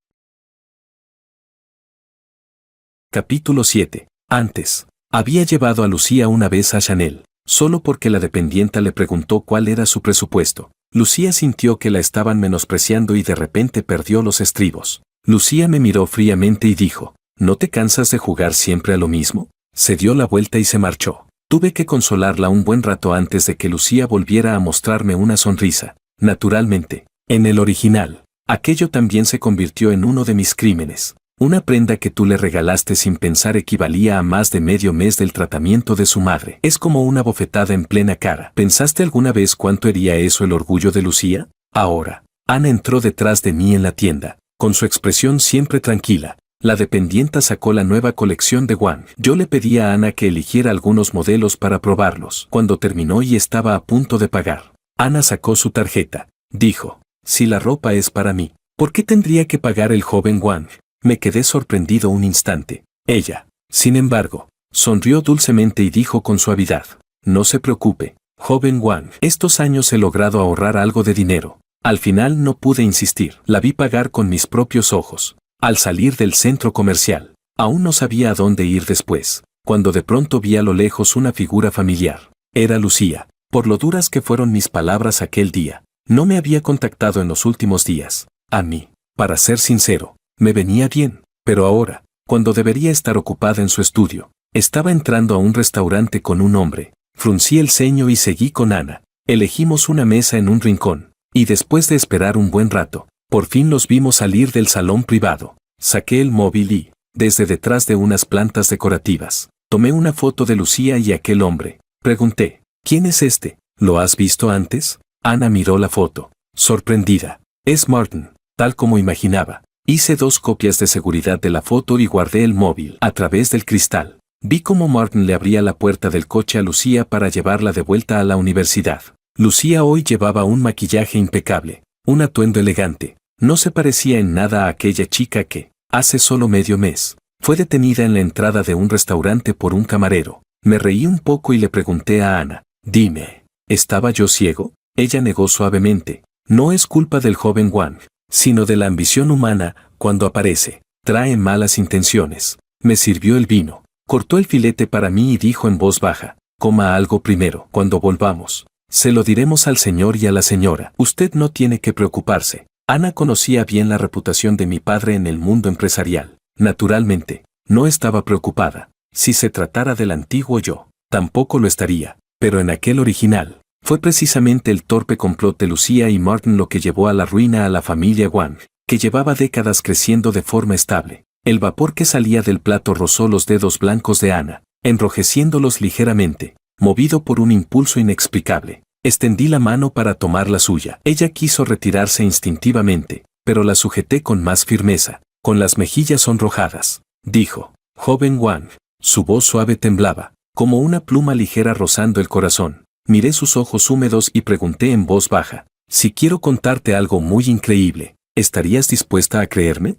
Capítulo 7. Antes, había llevado a Lucía una vez a Chanel, solo porque la dependienta le preguntó cuál era su presupuesto. Lucía sintió que la estaban menospreciando y de repente perdió los estribos. Lucía me miró fríamente y dijo, ¿no te cansas de jugar siempre a lo mismo? Se dio la vuelta y se marchó. Tuve que consolarla un buen rato antes de que Lucía volviera a mostrarme una sonrisa. Naturalmente, en el original, aquello también se convirtió en uno de mis crímenes. Una prenda que tú le regalaste sin pensar equivalía a más de medio mes del tratamiento de su madre. Es como una bofetada en plena cara. ¿Pensaste alguna vez cuánto hería eso el orgullo de Lucía? Ahora, Ana entró detrás de mí en la tienda, con su expresión siempre tranquila. La dependienta sacó la nueva colección de Wang. Yo le pedí a Ana que eligiera algunos modelos para probarlos. Cuando terminó y estaba a punto de pagar, Ana sacó su tarjeta. Dijo, si la ropa es para mí, ¿por qué tendría que pagar el joven Wang? Me quedé sorprendido un instante. Ella, sin embargo, sonrió dulcemente y dijo con suavidad, no se preocupe, joven Wang. Estos años he logrado ahorrar algo de dinero. Al final no pude insistir. La vi pagar con mis propios ojos. Al salir del centro comercial, aún no sabía a dónde ir después, cuando de pronto vi a lo lejos una figura familiar. Era Lucía. Por lo duras que fueron mis palabras aquel día, no me había contactado en los últimos días. A mí, para ser sincero, me venía bien, pero ahora, cuando debería estar ocupada en su estudio, estaba entrando a un restaurante con un hombre. Fruncí el ceño y seguí con Ana. Elegimos una mesa en un rincón, y después de esperar un buen rato, por fin los vimos salir del salón privado. Saqué el móvil y, desde detrás de unas plantas decorativas, tomé una foto de Lucía y aquel hombre. Pregunté, ¿quién es este? ¿Lo has visto antes? Ana miró la foto, sorprendida. Es Martin, tal como imaginaba. Hice 2 copias de seguridad de la foto y guardé el móvil. A través del cristal, vi cómo Martin le abría la puerta del coche a Lucía para llevarla de vuelta a la universidad. Lucía hoy llevaba un maquillaje impecable, un atuendo elegante. No se parecía en nada a aquella chica que, hace solo medio mes, fue detenida en la entrada de un restaurante por un camarero. Me reí un poco y le pregunté a Ana, dime, ¿estaba yo ciego? Ella negó suavemente, No es culpa del joven Wang, sino de la ambición humana, cuando aparece. Trae malas intenciones. Me sirvió el vino. Cortó el filete para mí y dijo en voz baja, coma algo primero. Cuando volvamos, se lo diremos al señor y a la señora. Usted no tiene que preocuparse. Ana conocía bien la reputación de mi padre en el mundo empresarial. Naturalmente, no estaba preocupada. Si se tratara del antiguo yo, tampoco lo estaría. Pero en aquel original, fue precisamente el torpe complot de Lucía y Martin lo que llevó a la ruina a la familia Wang, que llevaba décadas creciendo de forma estable. El vapor que salía del plato rozó los dedos blancos de Ana, enrojeciéndolos ligeramente, movido por un impulso inexplicable. Extendí la mano para tomar la suya. Ella quiso retirarse instintivamente, pero la sujeté con más firmeza, con las mejillas sonrojadas. Dijo, joven Wang, su voz suave temblaba, como una pluma ligera rozando el corazón. Miré sus ojos húmedos y pregunté en voz baja, si quiero contarte algo muy increíble, ¿estarías dispuesta a creerme?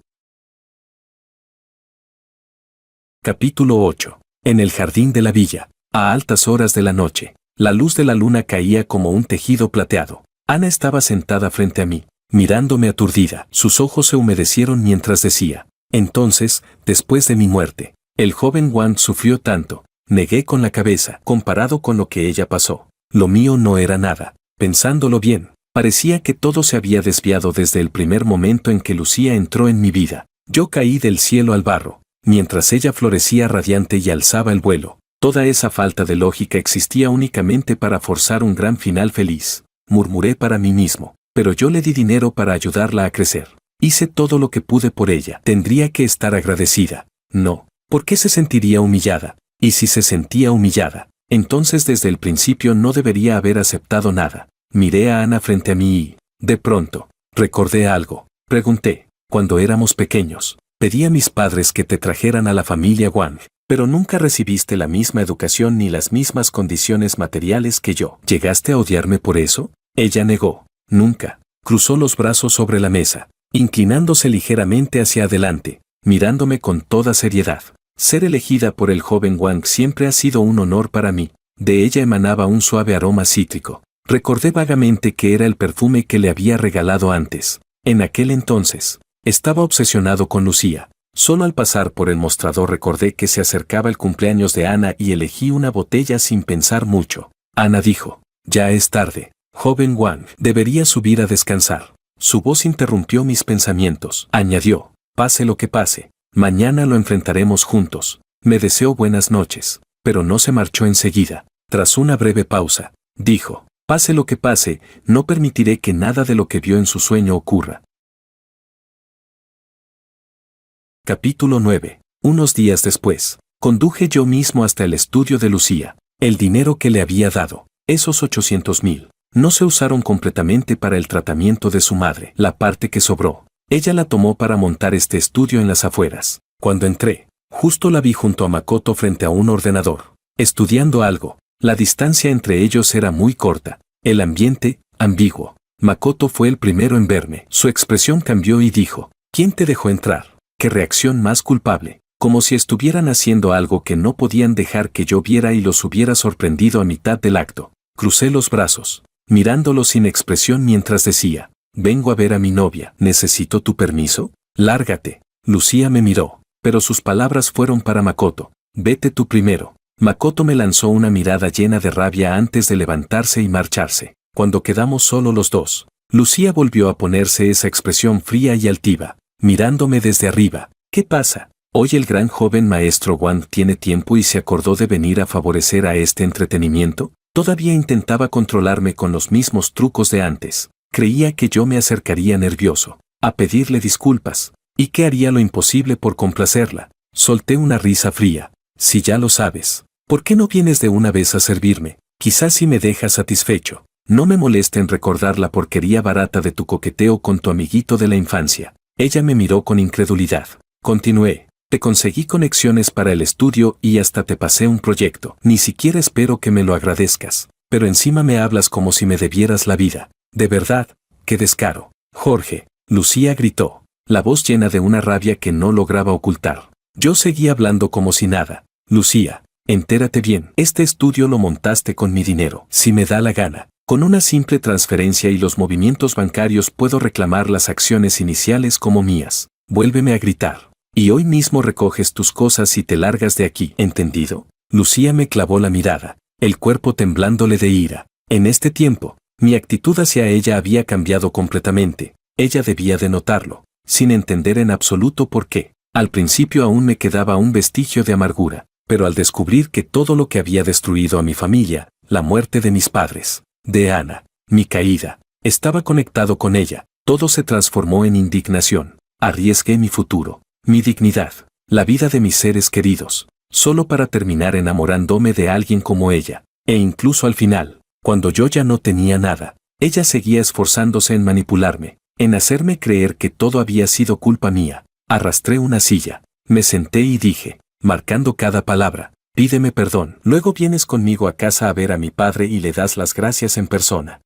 Capítulo 8. En el jardín de la villa, a altas horas de la noche, la luz de la luna caía como un tejido plateado. Ana estaba sentada frente a mí, mirándome aturdida. Sus ojos se humedecieron mientras decía, entonces, después de mi muerte, el joven Wang sufrió tanto. Negué con la cabeza. Comparado con lo que ella pasó, lo mío no era nada. Pensándolo bien, parecía que todo se había desviado desde el primer momento en que Lucía entró en mi vida. Yo caí del cielo al barro, mientras ella florecía radiante y alzaba el vuelo. Toda esa falta de lógica existía únicamente para forzar un gran final feliz. Murmuré para mí mismo, pero yo le di dinero para ayudarla a crecer. Hice todo lo que pude por ella. Tendría que estar agradecida. No, ¿por qué se sentiría humillada? Y si se sentía humillada, entonces desde el principio no debería haber aceptado nada. Miré a Ana frente a mí y, de pronto, recordé algo. Pregunté, cuando éramos pequeños, pedí a mis padres que te trajeran a la familia Wang, pero nunca recibiste la misma educación ni las mismas condiciones materiales que yo. ¿Llegaste a odiarme por eso? Ella negó. Nunca. Cruzó los brazos sobre la mesa, inclinándose ligeramente hacia adelante, mirándome con toda seriedad. Ser elegida por el joven Wang siempre ha sido un honor para mí. De ella emanaba un suave aroma cítrico. Recordé vagamente que era el perfume que le había regalado antes. En aquel entonces, estaba obsesionado con Lucía. Solo al pasar por el mostrador recordé que se acercaba el cumpleaños de Ana y elegí una botella sin pensar mucho. Ana dijo, ya es tarde, joven Wang, debería subir a descansar. Su voz interrumpió mis pensamientos. Añadió, pase lo que pase, mañana lo enfrentaremos juntos. Me deseó buenas noches, pero no se marchó enseguida. Tras una breve pausa, dijo, pase lo que pase, no permitiré que nada de lo que vio en su sueño ocurra. Capítulo 9. Unos días después, conduje yo mismo hasta el estudio de Lucía. El dinero que le había dado, esos 800,000, no se usaron completamente para el tratamiento de su madre. La parte que sobró, ella la tomó para montar este estudio en las afueras. Cuando entré, justo la vi junto a Makoto frente a un ordenador, estudiando algo. La distancia entre ellos era muy corta. El ambiente, ambiguo. Makoto fue el primero en verme. Su expresión cambió y dijo, ¿quién te dejó entrar? Qué reacción más culpable, como si estuvieran haciendo algo que no podían dejar que yo viera y los hubiera sorprendido a mitad del acto. Crucé los brazos, mirándolo sin expresión mientras decía, vengo a ver a mi novia. ¿Necesito tu permiso? Lárgate. Lucía me miró, pero sus palabras fueron para Makoto. Vete tú primero. Makoto me lanzó una mirada llena de rabia antes de levantarse y marcharse. Cuando quedamos solo los dos, Lucía volvió a ponerse esa expresión fría y altiva, mirándome desde arriba. ¿Qué pasa? Hoy el gran joven maestro Wang tiene tiempo y se acordó de venir a favorecer a este entretenimiento. Todavía intentaba controlarme con los mismos trucos de antes. Creía que yo me acercaría nervioso, a pedirle disculpas, y que haría lo imposible por complacerla. Solté una risa fría. Si ya lo sabes, ¿por qué no vienes de una vez a servirme? Quizás si me dejas satisfecho, no me moleste en recordar la porquería barata de tu coqueteo con tu amiguito de la infancia. Ella me miró con incredulidad. Continué. Te conseguí conexiones para el estudio y hasta te pasé un proyecto. Ni siquiera espero que me lo agradezcas. Pero encima me hablas como si me debieras la vida. De verdad, qué descaro. Jorge, Lucía gritó, la voz llena de una rabia que no lograba ocultar. Yo seguí hablando como si nada. Lucía, entérate bien. Este estudio lo montaste con mi dinero. Si me da la gana, Con una simple transferencia y los movimientos bancarios puedo reclamar las acciones iniciales como mías. Vuélveme a gritar. Y hoy mismo recoges tus cosas y te largas de aquí. ¿Entendido? Lucía me clavó la mirada, el cuerpo temblándole de ira. En este tiempo, mi actitud hacia ella había cambiado completamente. Ella debía de notarlo, sin entender en absoluto por qué. Al principio aún me quedaba un vestigio de amargura, pero al descubrir que todo lo que había destruido a mi familia, la muerte de mis padres, de Ana, mi caída, estaba conectado con ella, todo se transformó en indignación. Arriesgué mi futuro, mi dignidad, la vida de mis seres queridos, solo para terminar enamorándome de alguien como ella. E incluso al final, cuando yo ya no tenía nada, ella seguía esforzándose en manipularme, en hacerme creer que todo había sido culpa mía. Arrastré una silla, me senté y dije, marcando cada palabra, pídeme perdón. Luego vienes conmigo a casa a ver a mi padre y le das las gracias en persona.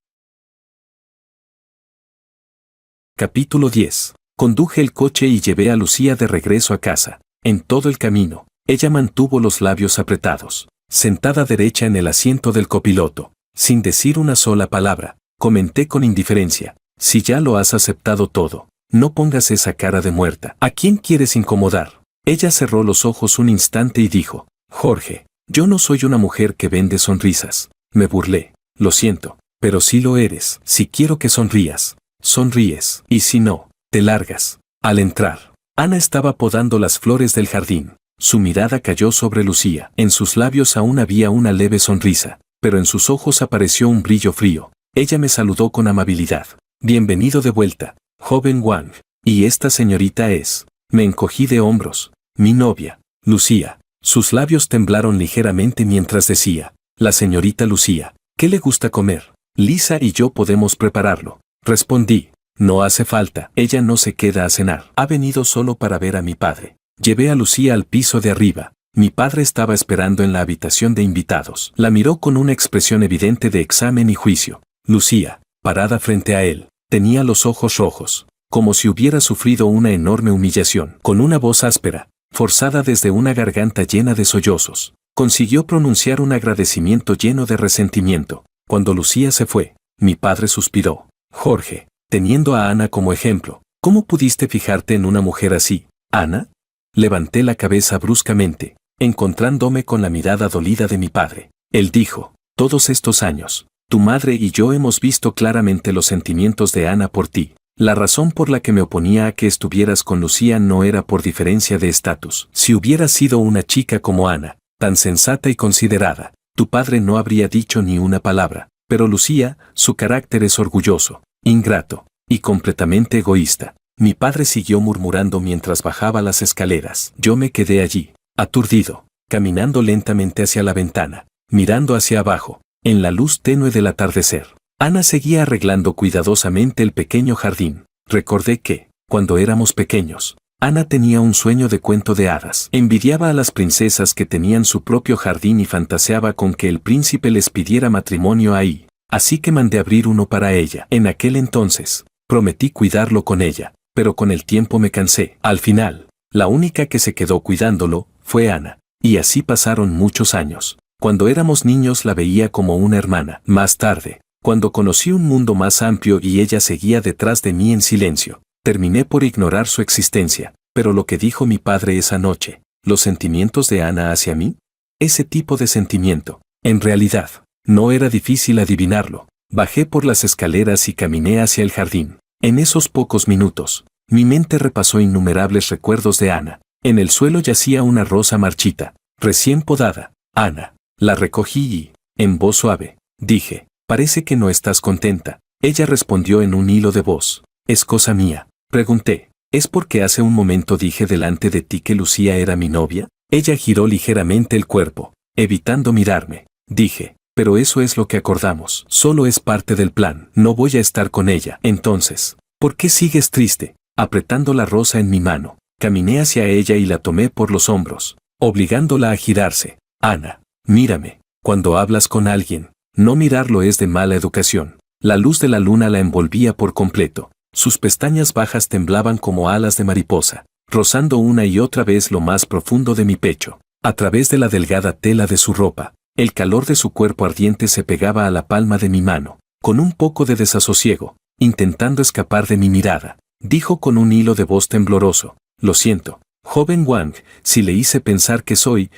Capítulo 10. Conduje el coche y llevé a Lucía de regreso a casa. En todo el camino, ella mantuvo los labios apretados, sentada derecha en el asiento del copiloto, sin decir una sola palabra. Comenté con indiferencia, si ya lo has aceptado todo, no pongas esa cara de muerta. ¿A quién quieres incomodar? Ella cerró los ojos un instante y dijo, Jorge, yo no soy una mujer que vende sonrisas. Me burlé. Lo siento, pero sí lo eres. Si quiero que sonrías, sonríes. Y si no, te largas. Al entrar, Ana estaba podando las flores del jardín. Su mirada cayó sobre Lucía. En sus labios aún había una leve sonrisa, pero en sus ojos apareció un brillo frío. Ella me saludó con amabilidad. Bienvenido de vuelta, joven Wang. Y esta señorita es. Me encogí de hombros. Mi novia, Lucía. Sus labios temblaron ligeramente mientras decía, la señorita Lucía, ¿qué le gusta comer? Lisa y yo podemos prepararlo. Respondí, no hace falta. Ella no se queda a cenar. Ha venido solo para ver a mi padre. Llevé a Lucía al piso de arriba. Mi padre estaba esperando en la habitación de invitados. La miró con una expresión evidente de examen y juicio. Lucía, parada frente a él, tenía los ojos rojos, como si hubiera sufrido una enorme humillación. Con una voz áspera, forzada desde una garganta llena de sollozos, consiguió pronunciar un agradecimiento lleno de resentimiento. Cuando Lucía se fue, mi padre suspiró. Jorge, teniendo a Ana como ejemplo, ¿cómo pudiste fijarte en una mujer así, Ana? Levanté la cabeza bruscamente, encontrándome con la mirada dolida de mi padre. Él dijo, todos estos años, tu madre y yo hemos visto claramente los sentimientos de Ana por ti. La razón por la que me oponía a que estuvieras con Lucía no era por diferencia de estatus. Si hubiera sido una chica como Ana, tan sensata y considerada, tu padre no habría dicho ni una palabra. Pero Lucía, su carácter es orgulloso, ingrato y completamente egoísta. Mi padre siguió murmurando mientras bajaba las escaleras. Yo me quedé allí, aturdido, caminando lentamente hacia la ventana, mirando hacia abajo, en la luz tenue del atardecer. Ana seguía arreglando cuidadosamente el pequeño jardín. Recordé que, cuando éramos pequeños, Ana tenía un sueño de cuento de hadas. Envidiaba a las princesas que tenían su propio jardín y fantaseaba con que el príncipe les pidiera matrimonio ahí. Así que mandé abrir uno para ella. En aquel entonces, prometí cuidarlo con ella, pero con el tiempo me cansé. Al final, la única que se quedó cuidándolo fue Ana. Y así pasaron muchos años. Cuando éramos niños la veía como una hermana. Más tarde, cuando conocí un mundo más amplio y ella seguía detrás de mí en silencio, terminé por ignorar su existencia. Pero lo que dijo mi padre esa noche, los sentimientos de Ana hacia mí, ese tipo de sentimiento, en realidad, no era difícil adivinarlo. Bajé por las escaleras y caminé hacia el jardín. En esos pocos minutos, mi mente repasó innumerables recuerdos de Ana. En el suelo yacía una rosa marchita, recién podada. Ana, la recogí y, en voz suave, dije, parece que no estás contenta. Ella respondió en un hilo de voz, ¿es cosa mía? Pregunté, ¿es porque hace un momento dije delante de ti que Lucía era mi novia? Ella giró ligeramente el cuerpo, evitando mirarme. Dije, pero eso es lo que acordamos. Solo es parte del plan. No voy a estar con ella. Entonces, ¿por qué sigues triste? Apretando la rosa en mi mano, caminé hacia ella y la tomé por los hombros, obligándola a girarse. Ana, mírame. Cuando hablas con alguien, no mirarlo es de mala educación. La luz de la luna la envolvía por completo. Sus pestañas bajas temblaban como alas de mariposa, rozando una y otra vez lo más profundo de mi pecho. A través de la delgada tela de su ropa, el calor de su cuerpo ardiente se pegaba a la palma de mi mano, con un poco de desasosiego, intentando escapar de mi mirada. Dijo con un hilo de voz tembloroso: lo siento, joven Wang, si le hice pensar que soy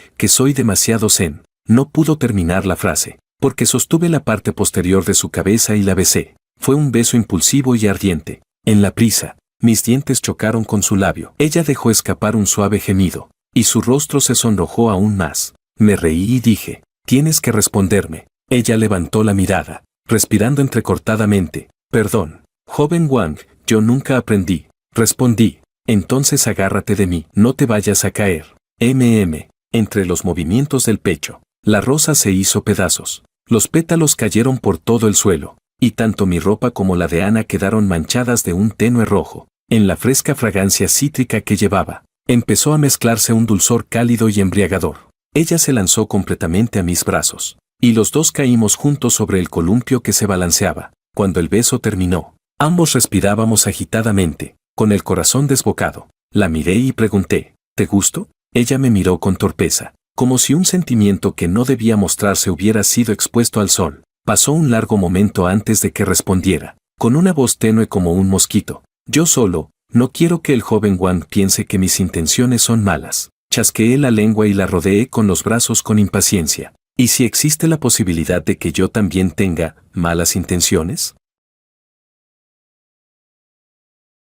demasiado zen. No pudo terminar la frase, porque sostuve la parte posterior de su cabeza y la besé. Fue un beso impulsivo y ardiente. En la prisa, mis dientes chocaron con su labio. Ella dejó escapar un suave gemido, y su rostro se sonrojó aún más. Me reí y dije: tienes que responderme. Ella levantó la mirada, respirando entrecortadamente. Perdón, joven Wang, yo nunca aprendí. Respondí: entonces agárrate de mí, no te vayas a caer. Entre los movimientos del pecho, la rosa se hizo pedazos. Los pétalos cayeron por todo el suelo, y tanto mi ropa como la de Ana quedaron manchadas de un tenue rojo. En la fresca fragancia cítrica que llevaba, empezó a mezclarse un dulzor cálido y embriagador. Ella se lanzó completamente a mis brazos, y los dos caímos juntos sobre el columpio que se balanceaba. Cuando el beso terminó, ambos respirábamos agitadamente, con el corazón desbocado. La miré y pregunté: ¿te gusto? Ella me miró con torpeza, como si un sentimiento que no debía mostrarse hubiera sido expuesto al sol. Pasó un largo momento antes de que respondiera, con una voz tenue como un mosquito: yo solo, no quiero que el joven Wang piense que mis intenciones son malas. Chasqueé la lengua y la rodeé con los brazos con impaciencia. ¿Y si existe la posibilidad de que yo también tenga malas intenciones?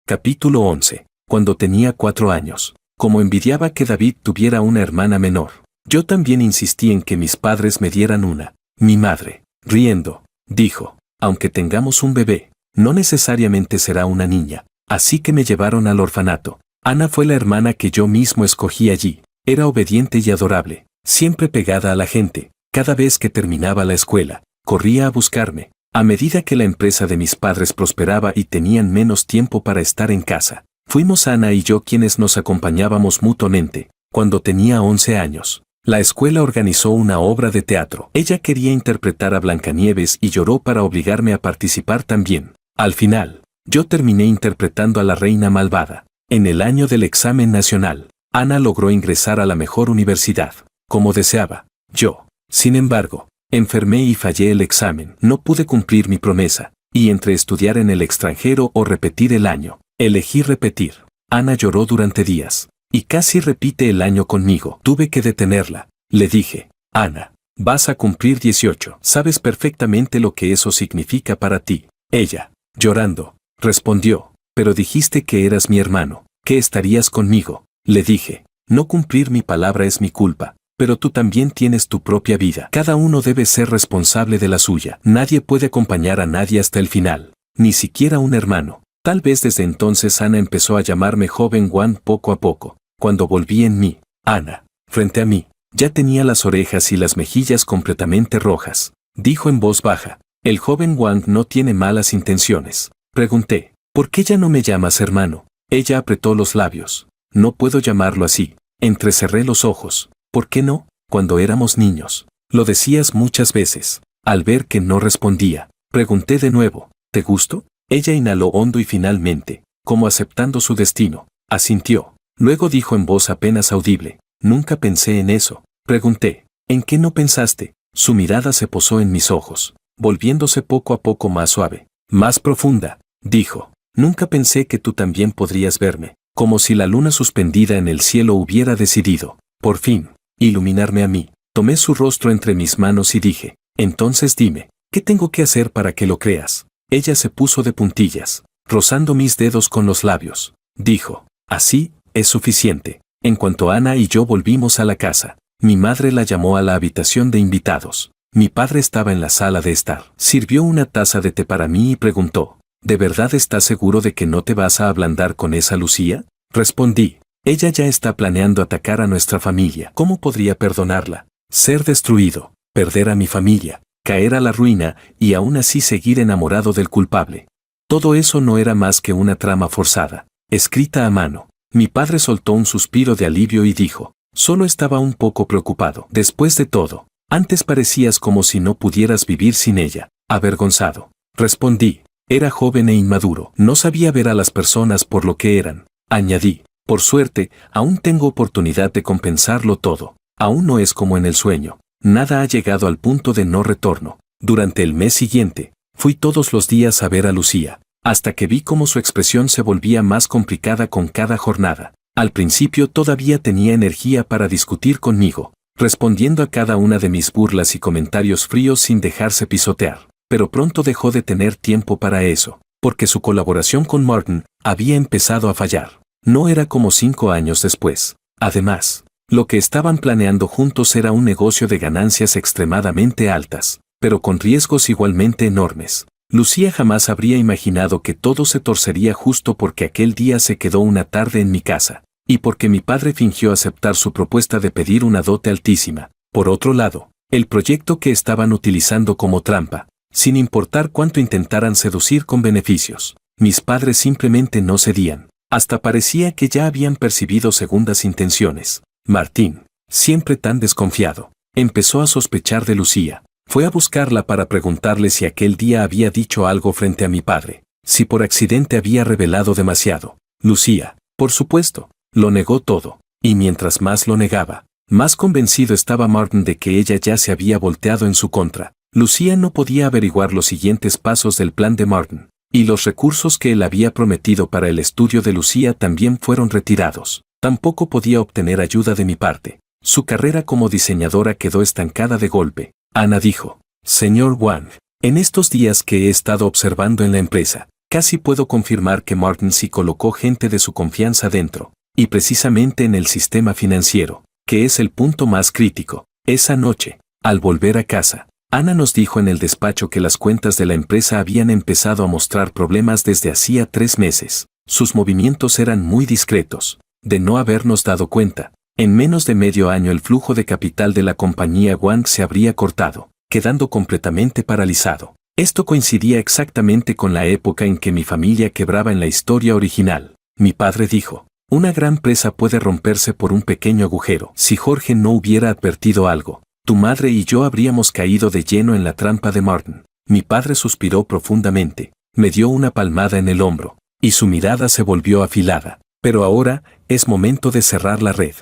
Capítulo 11. Cuando tenía 4 años, como envidiaba que David tuviera una hermana menor, yo también insistí en que mis padres me dieran una. Mi madre, riendo, dijo: aunque tengamos un bebé, no necesariamente será una niña. Así que me llevaron al orfanato. Ana fue la hermana que yo mismo escogí allí. Era obediente y adorable, siempre pegada a la gente. Cada vez que terminaba la escuela, corría a buscarme. A medida que la empresa de mis padres prosperaba y tenían menos tiempo para estar en casa, fuimos Ana y yo quienes nos acompañábamos mutuamente. Cuando tenía 11 años, la escuela organizó una obra de teatro. Ella quería interpretar a Blancanieves y lloró para obligarme a participar también. Al final, yo terminé interpretando a la reina malvada. En el año del examen nacional, Ana logró ingresar a la mejor universidad, como deseaba. Yo, sin embargo, enfermé y fallé el examen. No pude cumplir mi promesa, y entre estudiar en el extranjero o repetir el año, elegí repetir. Ana lloró durante días, y casi repite el año conmigo. Tuve que detenerla. Le dije: Ana, vas a cumplir 18. Sabes perfectamente lo que eso significa para ti. Ella, llorando, respondió: pero dijiste que eras mi hermano, que estarías conmigo. Le dije: no cumplir mi palabra es mi culpa. Pero tú también tienes tu propia vida. Cada uno debe ser responsable de la suya. Nadie puede acompañar a nadie hasta el final, ni siquiera un hermano. Tal vez desde entonces Ana empezó a llamarme joven Wang poco a poco. Cuando volví en mí, Ana, frente a mí, ya tenía las orejas y las mejillas completamente rojas. Dijo en voz baja: el joven Wang no tiene malas intenciones. Pregunté: ¿por qué ya no me llamas hermano? Ella apretó los labios. No puedo llamarlo así. Entrecerré los ojos. ¿Por qué no? Cuando éramos niños, lo decías muchas veces. Al ver que no respondía, pregunté de nuevo: ¿te gusto? Ella inhaló hondo y finalmente, como aceptando su destino, asintió. Luego dijo en voz apenas audible: nunca pensé en eso. Pregunté: ¿en qué no pensaste? Su mirada se posó en mis ojos, volviéndose poco a poco más suave, más profunda. Dijo: nunca pensé que tú también podrías verme, como si la luna suspendida en el cielo hubiera decidido, por fin, iluminarme a mí. Tomé su rostro entre mis manos y dije: entonces dime, ¿qué tengo que hacer para que lo creas? Ella se puso de puntillas, rozando mis dedos con los labios. Dijo: así, es suficiente. En cuanto Ana y yo volvimos a la casa, mi madre la llamó a la habitación de invitados. Mi padre estaba en la sala de estar. Sirvió una taza de té para mí y preguntó: ¿de verdad estás seguro de que no te vas a ablandar con esa Lucía? Respondí: ella ya está planeando atacar a nuestra familia. ¿Cómo podría perdonarla? Ser destruido, perder a mi familia, caer a la ruina y aún así seguir enamorado del culpable. Todo eso no era más que una trama forzada, escrita a mano. Mi padre soltó un suspiro de alivio y dijo: solo estaba un poco preocupado. Después de todo, antes parecías como si no pudieras vivir sin ella. Avergonzado. Respondí: era joven e inmaduro. No sabía ver a las personas por lo que eran. Añadí: por suerte, aún tengo oportunidad de compensarlo todo. Aún no es como en el sueño. Nada ha llegado al punto de no retorno. Durante el mes siguiente, Fui todos los días a ver a Lucía, hasta que vi cómo su expresión se volvía más complicada con cada jornada. Al principio todavía tenía energía para discutir conmigo, respondiendo a cada una de mis burlas y comentarios fríos sin dejarse pisotear, pero pronto dejó de tener tiempo para eso, porque su colaboración con Martin había empezado a fallar. No era como 5 años después. Además, lo que estaban planeando juntos era un negocio de ganancias extremadamente altas, pero con riesgos igualmente enormes. Lucía jamás habría imaginado que todo se torcería justo porque aquel día se quedó una tarde en mi casa, y porque mi padre fingió aceptar su propuesta de pedir una dote altísima. Por otro lado, el proyecto que estaban utilizando como trampa, sin importar cuánto intentaran seducir con beneficios, mis padres simplemente no cedían. Hasta parecía que ya habían percibido segundas intenciones. Martín, siempre tan desconfiado, empezó a sospechar de Lucía. Fue a buscarla para preguntarle si aquel día había dicho algo frente a mi padre, si por accidente había revelado demasiado. Lucía, por supuesto, lo negó todo, y mientras más lo negaba, más convencido estaba Martin de que ella ya se había volteado en su contra. Lucía no podía averiguar los siguientes pasos del plan de Martin, y los recursos que él había prometido para el estudio de Lucía también fueron retirados. Tampoco podía obtener ayuda de mi parte. Su carrera como diseñadora quedó estancada de golpe. Ana dijo: Señor Wang, en estos días que he estado observando en la empresa, casi puedo confirmar que Martin sí colocó gente de su confianza dentro, y precisamente en el sistema financiero, que es el punto más crítico. Esa noche, al volver a casa, Ana nos dijo en el despacho que las cuentas de la empresa habían empezado a mostrar problemas desde hacía 3 meses. Sus movimientos eran muy discretos. De no habernos dado cuenta, en menos de medio año el flujo de capital de la compañía Wang se habría cortado, quedando completamente paralizado. Esto coincidía exactamente con la época en que mi familia quebraba en la historia original. Mi padre dijo: una gran presa puede romperse por un pequeño agujero. Si Jorge no hubiera advertido algo, tu madre y yo habríamos caído de lleno en la trampa de Martin. Mi padre suspiró profundamente, me dio una palmada en el hombro, y su mirada se volvió afilada. Pero ahora, es momento de cerrar la red.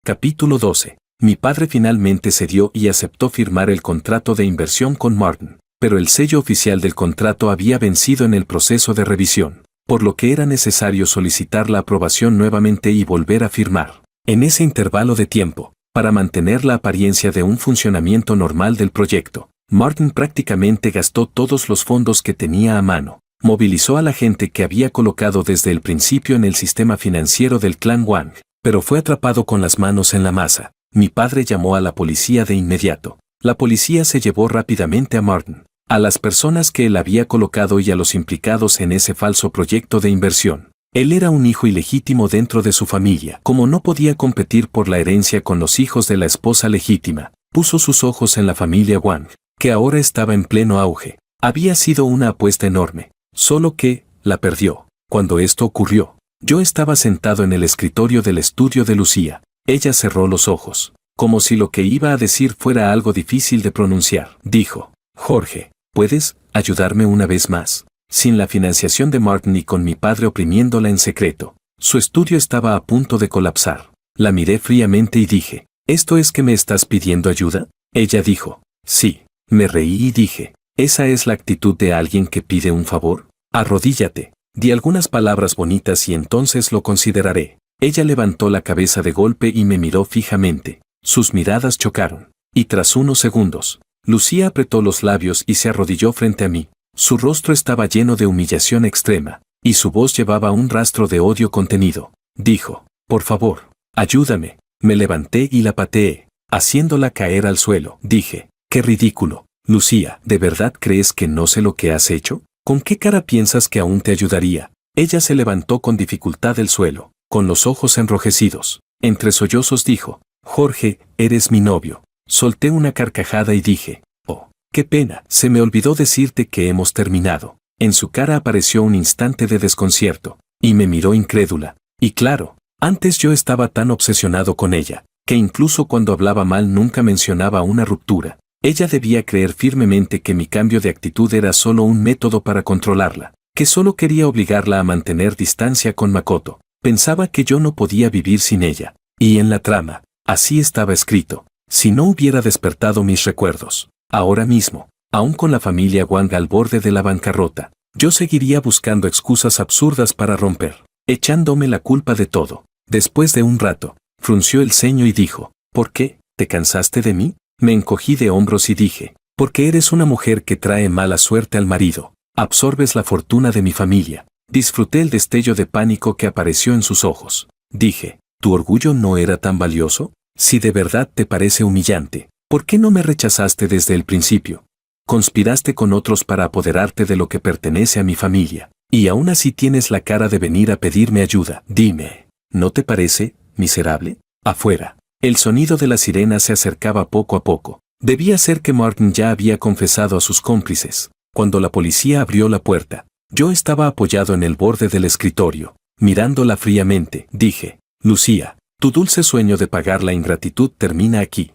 Capítulo 12. Mi padre finalmente cedió y aceptó firmar el contrato de inversión con Martin, pero el sello oficial del contrato había vencido en el proceso de revisión, por lo que era necesario solicitar la aprobación nuevamente y volver a firmar. En ese intervalo de tiempo, para mantener la apariencia de un funcionamiento normal del proyecto, Martin prácticamente gastó todos los fondos que tenía a mano. Movilizó a la gente que había colocado desde el principio en el sistema financiero del clan Wang, pero fue atrapado con las manos en la masa. Mi padre llamó a la policía de inmediato. La policía se llevó rápidamente a Martin, a las personas que él había colocado y a los implicados en ese falso proyecto de inversión. Él era un hijo ilegítimo dentro de su familia. Como no podía competir por la herencia con los hijos de la esposa legítima, puso sus ojos en la familia Wang, que ahora estaba en pleno auge. Había sido una apuesta enorme. Solo que, la perdió. Cuando esto ocurrió, yo estaba sentado en el escritorio del estudio de Lucía. Ella cerró los ojos, como si lo que iba a decir fuera algo difícil de pronunciar. Dijo: Jorge, ¿puedes ayudarme una vez más? Sin la financiación de Martin y con mi padre oprimiéndola en secreto, su estudio estaba a punto de colapsar. La miré fríamente y dije: ¿esto es que me estás pidiendo ayuda? Ella dijo: sí. Me reí y dije: ¿esa es la actitud de alguien que pide un favor? Arrodíllate. Di algunas palabras bonitas y entonces lo consideraré. Ella levantó la cabeza de golpe y me miró fijamente. Sus miradas chocaron. Y tras unos segundos, Lucía apretó los labios y se arrodilló frente a mí. Su rostro estaba lleno de humillación extrema, y su voz llevaba un rastro de odio contenido. Dijo: por favor, ayúdame. Me levanté y la pateé, haciéndola caer al suelo. Dije: qué ridículo. Lucía, ¿de verdad crees que no sé lo que has hecho? ¿Con qué cara piensas que aún te ayudaría? Ella se levantó con dificultad del suelo, con los ojos enrojecidos. Entre sollozos dijo: Jorge, eres mi novio. Solté una carcajada y dije: oh, qué pena, se me olvidó decirte que hemos terminado. En su cara apareció un instante de desconcierto, y me miró incrédula. Y claro, antes yo estaba tan obsesionado con ella, que incluso cuando hablaba mal nunca mencionaba una ruptura. Ella debía creer firmemente que mi cambio de actitud era solo un método para controlarla, que solo quería obligarla a mantener distancia con Makoto. Pensaba que yo no podía vivir sin ella. Y en la trama, así estaba escrito: si no hubiera despertado mis recuerdos, Ahora mismo, aún con la familia Wang al borde de la bancarrota, yo seguiría buscando excusas absurdas para romper, echándome la culpa de todo. Después de un rato, frunció el ceño y dijo, ¿por qué? ¿Te cansaste de mí? Me encogí de hombros y dije, porque eres una mujer que trae mala suerte al marido, absorbes la fortuna de mi familia. Disfruté el destello de pánico que apareció en sus ojos. Dije, ¿tu orgullo no era tan valioso? Si de verdad te parece humillante, ¿por qué no me rechazaste desde el principio? Conspiraste con otros para apoderarte de lo que pertenece a mi familia, y aún así tienes la cara de venir a pedirme ayuda. Dime, ¿no te parece, miserable? Afuera, el sonido de la sirena se acercaba poco a poco. Debía ser que Martin ya había confesado a sus cómplices. Cuando la policía abrió la puerta, yo estaba apoyado en el borde del escritorio, mirándola fríamente. Dije, Lucía, tu dulce sueño de pagar la ingratitud termina aquí.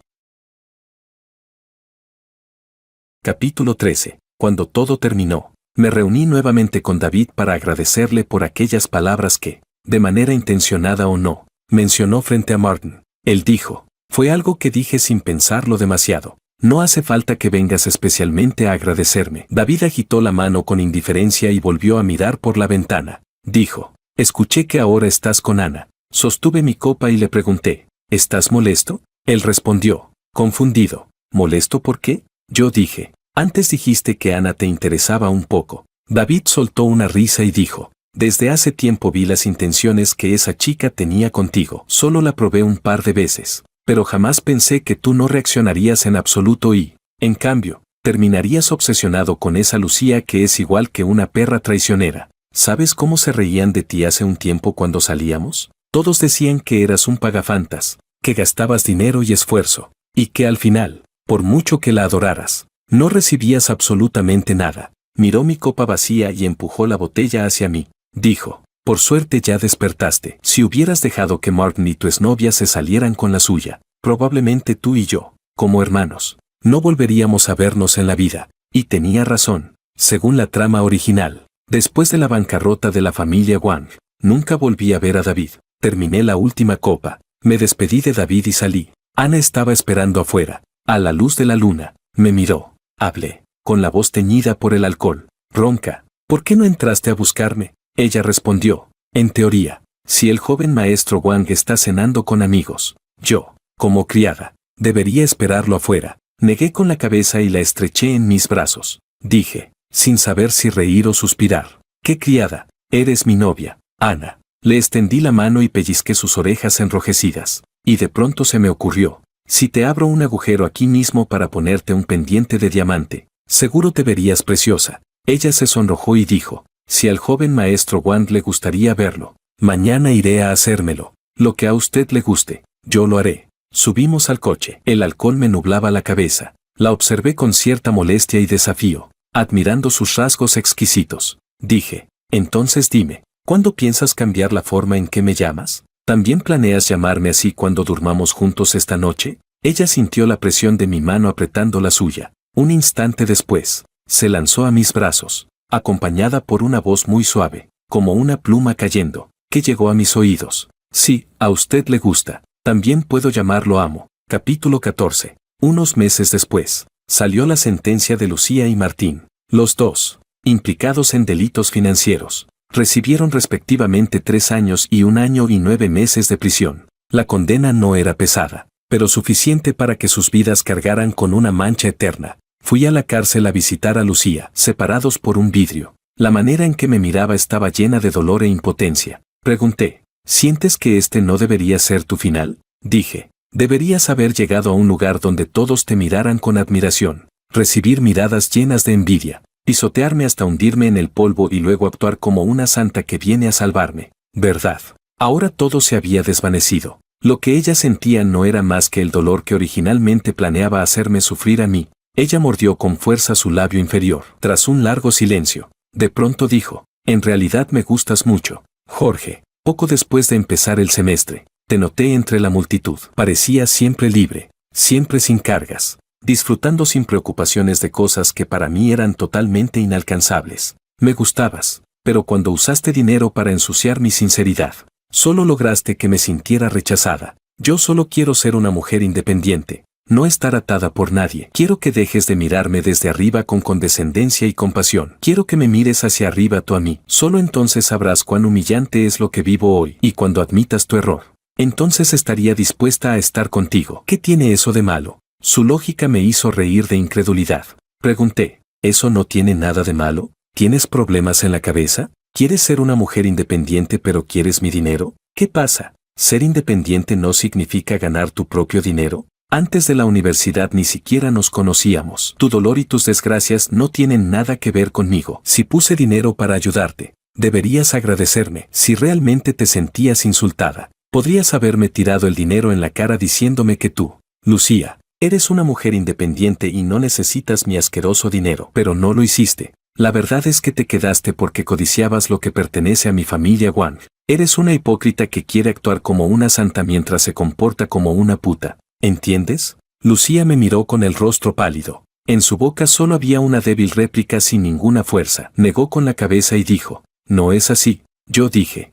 Capítulo 13. Cuando todo terminó, me reuní nuevamente con David para agradecerle por aquellas palabras que, de manera intencionada o no, mencionó frente a Martin. Él dijo, fue algo que dije sin pensarlo demasiado. No hace falta que vengas especialmente a agradecerme. David agitó la mano con indiferencia y volvió a mirar por la ventana. Dijo, escuché que ahora estás con Ana. Sostuve mi copa y le pregunté, ¿estás molesto? Él respondió, confundido. ¿Molesto por qué? Yo dije, antes dijiste que Ana te interesaba un poco. David soltó una risa y dijo, desde hace tiempo vi las intenciones que esa chica tenía contigo. Solo la probé un par de veces, pero jamás pensé que tú no reaccionarías en absoluto y, en cambio, terminarías obsesionado con esa Lucía que es igual que una perra traicionera. ¿Sabes cómo se reían de ti hace un tiempo cuando salíamos? Todos decían que eras un pagafantas, que gastabas dinero y esfuerzo, y que al final, por mucho que la adoraras, no recibías absolutamente nada. Miró mi copa vacía y empujó la botella hacia mí. Dijo, por suerte ya despertaste. Si hubieras dejado que Martin y tu exnovia se salieran con la suya, probablemente tú y yo, como hermanos, no volveríamos a vernos en la vida. Y tenía razón, según la trama original. Después de la bancarrota de la familia Wang, nunca volví a ver a David. Terminé la última copa, me despedí de David y salí. Ana estaba esperando afuera, a la luz de la luna. Me miró, hablé, con la voz teñida por el alcohol, ronca. ¿Por qué no entraste a buscarme? Ella respondió, en teoría, si el joven maestro Wang está cenando con amigos, yo, como criada, debería esperarlo afuera. Negué con la cabeza y la estreché en mis brazos. Dije, sin saber si reír o suspirar, ¿qué criada? Eres mi novia, Ana. Le extendí la mano y pellizqué sus orejas enrojecidas. Y de pronto se me ocurrió, si te abro un agujero aquí mismo para ponerte un pendiente de diamante, seguro te verías preciosa. Ella se sonrojó y dijo, si al joven maestro Wang le gustaría verlo, mañana iré a hacérmelo. Lo que a usted le guste, yo lo haré. Subimos al coche. El alcohol me nublaba la cabeza. La observé con cierta molestia y desafío, admirando sus rasgos exquisitos. Dije, entonces dime, ¿cuándo piensas cambiar la forma en que me llamas? ¿También planeas llamarme así cuando durmamos juntos esta noche? Ella sintió la presión de mi mano apretando la suya. Un instante después, se lanzó a mis brazos, acompañada por una voz muy suave, como una pluma cayendo, que llegó a mis oídos. Sí, a usted le gusta. También puedo llamarlo amo. Capítulo 14. Unos meses después, salió la sentencia de Lucía y Martín. Los dos, implicados en delitos financieros, recibieron respectivamente 3 años y 1 año y 9 meses de prisión. La condena no era pesada, pero suficiente para que sus vidas cargaran con una mancha eterna. Fui a la cárcel a visitar a Lucía, separados por un vidrio. La manera en que me miraba estaba llena de dolor e impotencia. Pregunté, ¿sientes que este no debería ser tu final? Dije, deberías haber llegado a un lugar donde todos te miraran con admiración, recibir miradas llenas de envidia, pisotearme hasta hundirme en el polvo y luego actuar como una santa que viene a salvarme. ¿Verdad? Ahora todo se había desvanecido. Lo que ella sentía no era más que el dolor que originalmente planeaba hacerme sufrir a mí. Ella mordió con fuerza su labio inferior. Tras un largo silencio, de pronto dijo, en realidad me gustas mucho, Jorge. Poco después de empezar el semestre, te noté entre la multitud. Parecías siempre libre, siempre sin cargas, disfrutando sin preocupaciones de cosas que para mí eran totalmente inalcanzables. Me gustabas, pero cuando usaste dinero para ensuciar mi sinceridad, solo lograste que me sintiera rechazada. Yo solo quiero ser una mujer independiente, no estar atada por nadie. Quiero que dejes de mirarme desde arriba con condescendencia y compasión. Quiero que me mires hacia arriba tú a mí. Solo entonces sabrás cuán humillante es lo que vivo hoy. Y cuando admitas tu error, entonces estaría dispuesta a estar contigo. ¿Qué tiene eso de malo? Su lógica me hizo reír de incredulidad. Pregunté, ¿eso no tiene nada de malo? ¿Tienes problemas en la cabeza? ¿Quieres ser una mujer independiente pero quieres mi dinero? ¿Qué pasa? ¿Ser independiente no significa ganar tu propio dinero? Antes de la universidad ni siquiera nos conocíamos. Tu dolor y tus desgracias no tienen nada que ver conmigo. Si puse dinero para ayudarte, deberías agradecerme. Si realmente te sentías insultada, podrías haberme tirado el dinero en la cara diciéndome que tú, Lucía, eres una mujer independiente y no necesitas mi asqueroso dinero. Pero no lo hiciste. La verdad es que te quedaste porque codiciabas lo que pertenece a mi familia Wang. Eres una hipócrita que quiere actuar como una santa mientras se comporta como una puta. ¿Entiendes? Lucía me miró con el rostro pálido. En su boca solo había una débil réplica sin ninguna fuerza. Negó con la cabeza y dijo, no es así. Yo dije,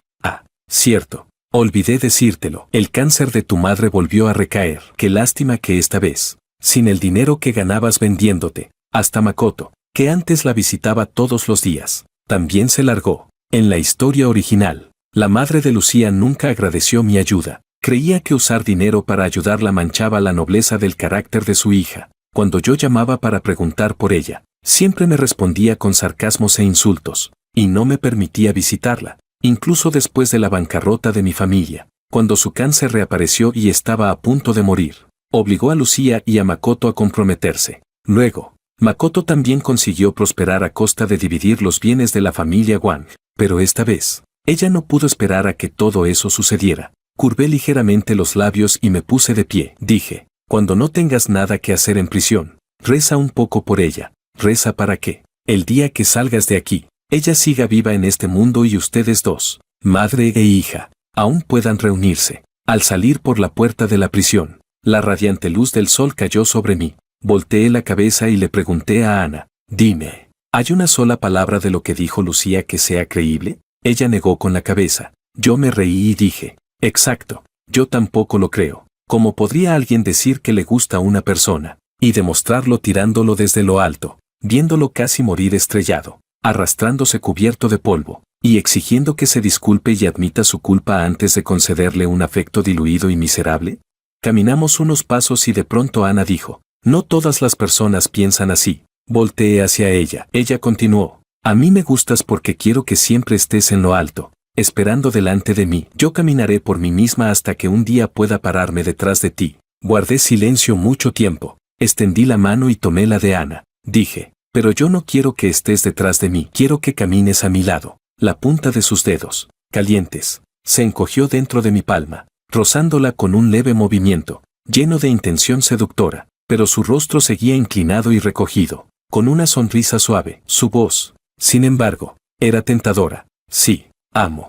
cierto. Olvidé decírtelo. El cáncer de tu madre volvió a recaer. Qué lástima que esta vez, sin el dinero que ganabas vendiéndote, hasta Makoto, que antes la visitaba todos los días, también se largó. En la historia original, la madre de Lucía nunca agradeció mi ayuda. Creía que usar dinero para ayudarla manchaba la nobleza del carácter de su hija. Cuando yo llamaba para preguntar por ella, siempre me respondía con sarcasmos e insultos, y no me permitía visitarla. Incluso después de la bancarrota de mi familia, cuando su cáncer reapareció y estaba a punto de morir, obligó a Lucía y a Makoto a comprometerse. Luego, Makoto también consiguió prosperar a costa de dividir los bienes de la familia Wang, pero esta vez, ella no pudo esperar a que todo eso sucediera. Curvé ligeramente los labios y me puse de pie. Dije, cuando no tengas nada que hacer en prisión, reza un poco por ella. Reza para que, el día que salgas de aquí, ella siga viva en este mundo y ustedes dos, madre e hija, aún puedan reunirse. Al salir por la puerta de la prisión, la radiante luz del sol cayó sobre mí. Volteé la cabeza y le pregunté a Ana, dime, ¿hay una sola palabra de lo que dijo Lucía que sea creíble? Ella negó con la cabeza. Yo me reí y dije, exacto, yo tampoco lo creo. ¿Cómo podría alguien decir que le gusta a una persona, y demostrarlo tirándolo desde lo alto, viéndolo casi morir estrellado, arrastrándose cubierto de polvo, y exigiendo que se disculpe y admita su culpa antes de concederle un afecto diluido y miserable? Caminamos unos pasos y de pronto Ana dijo, no todas las personas piensan así. Volteé hacia ella. Ella continuó, a mí me gustas porque quiero que siempre estés en lo alto, esperando delante de mí. Yo caminaré por mí misma hasta que un día pueda pararme detrás de ti. Guardé silencio mucho tiempo. Extendí la mano y tomé la de Ana. Dije, pero yo no quiero que estés detrás de mí, quiero que camines a mi lado. La punta de sus dedos, calientes, se encogió dentro de mi palma, rozándola con un leve movimiento, lleno de intención seductora, pero su rostro seguía inclinado y recogido, con una sonrisa suave. Su voz, sin embargo, era tentadora. Sí, amo.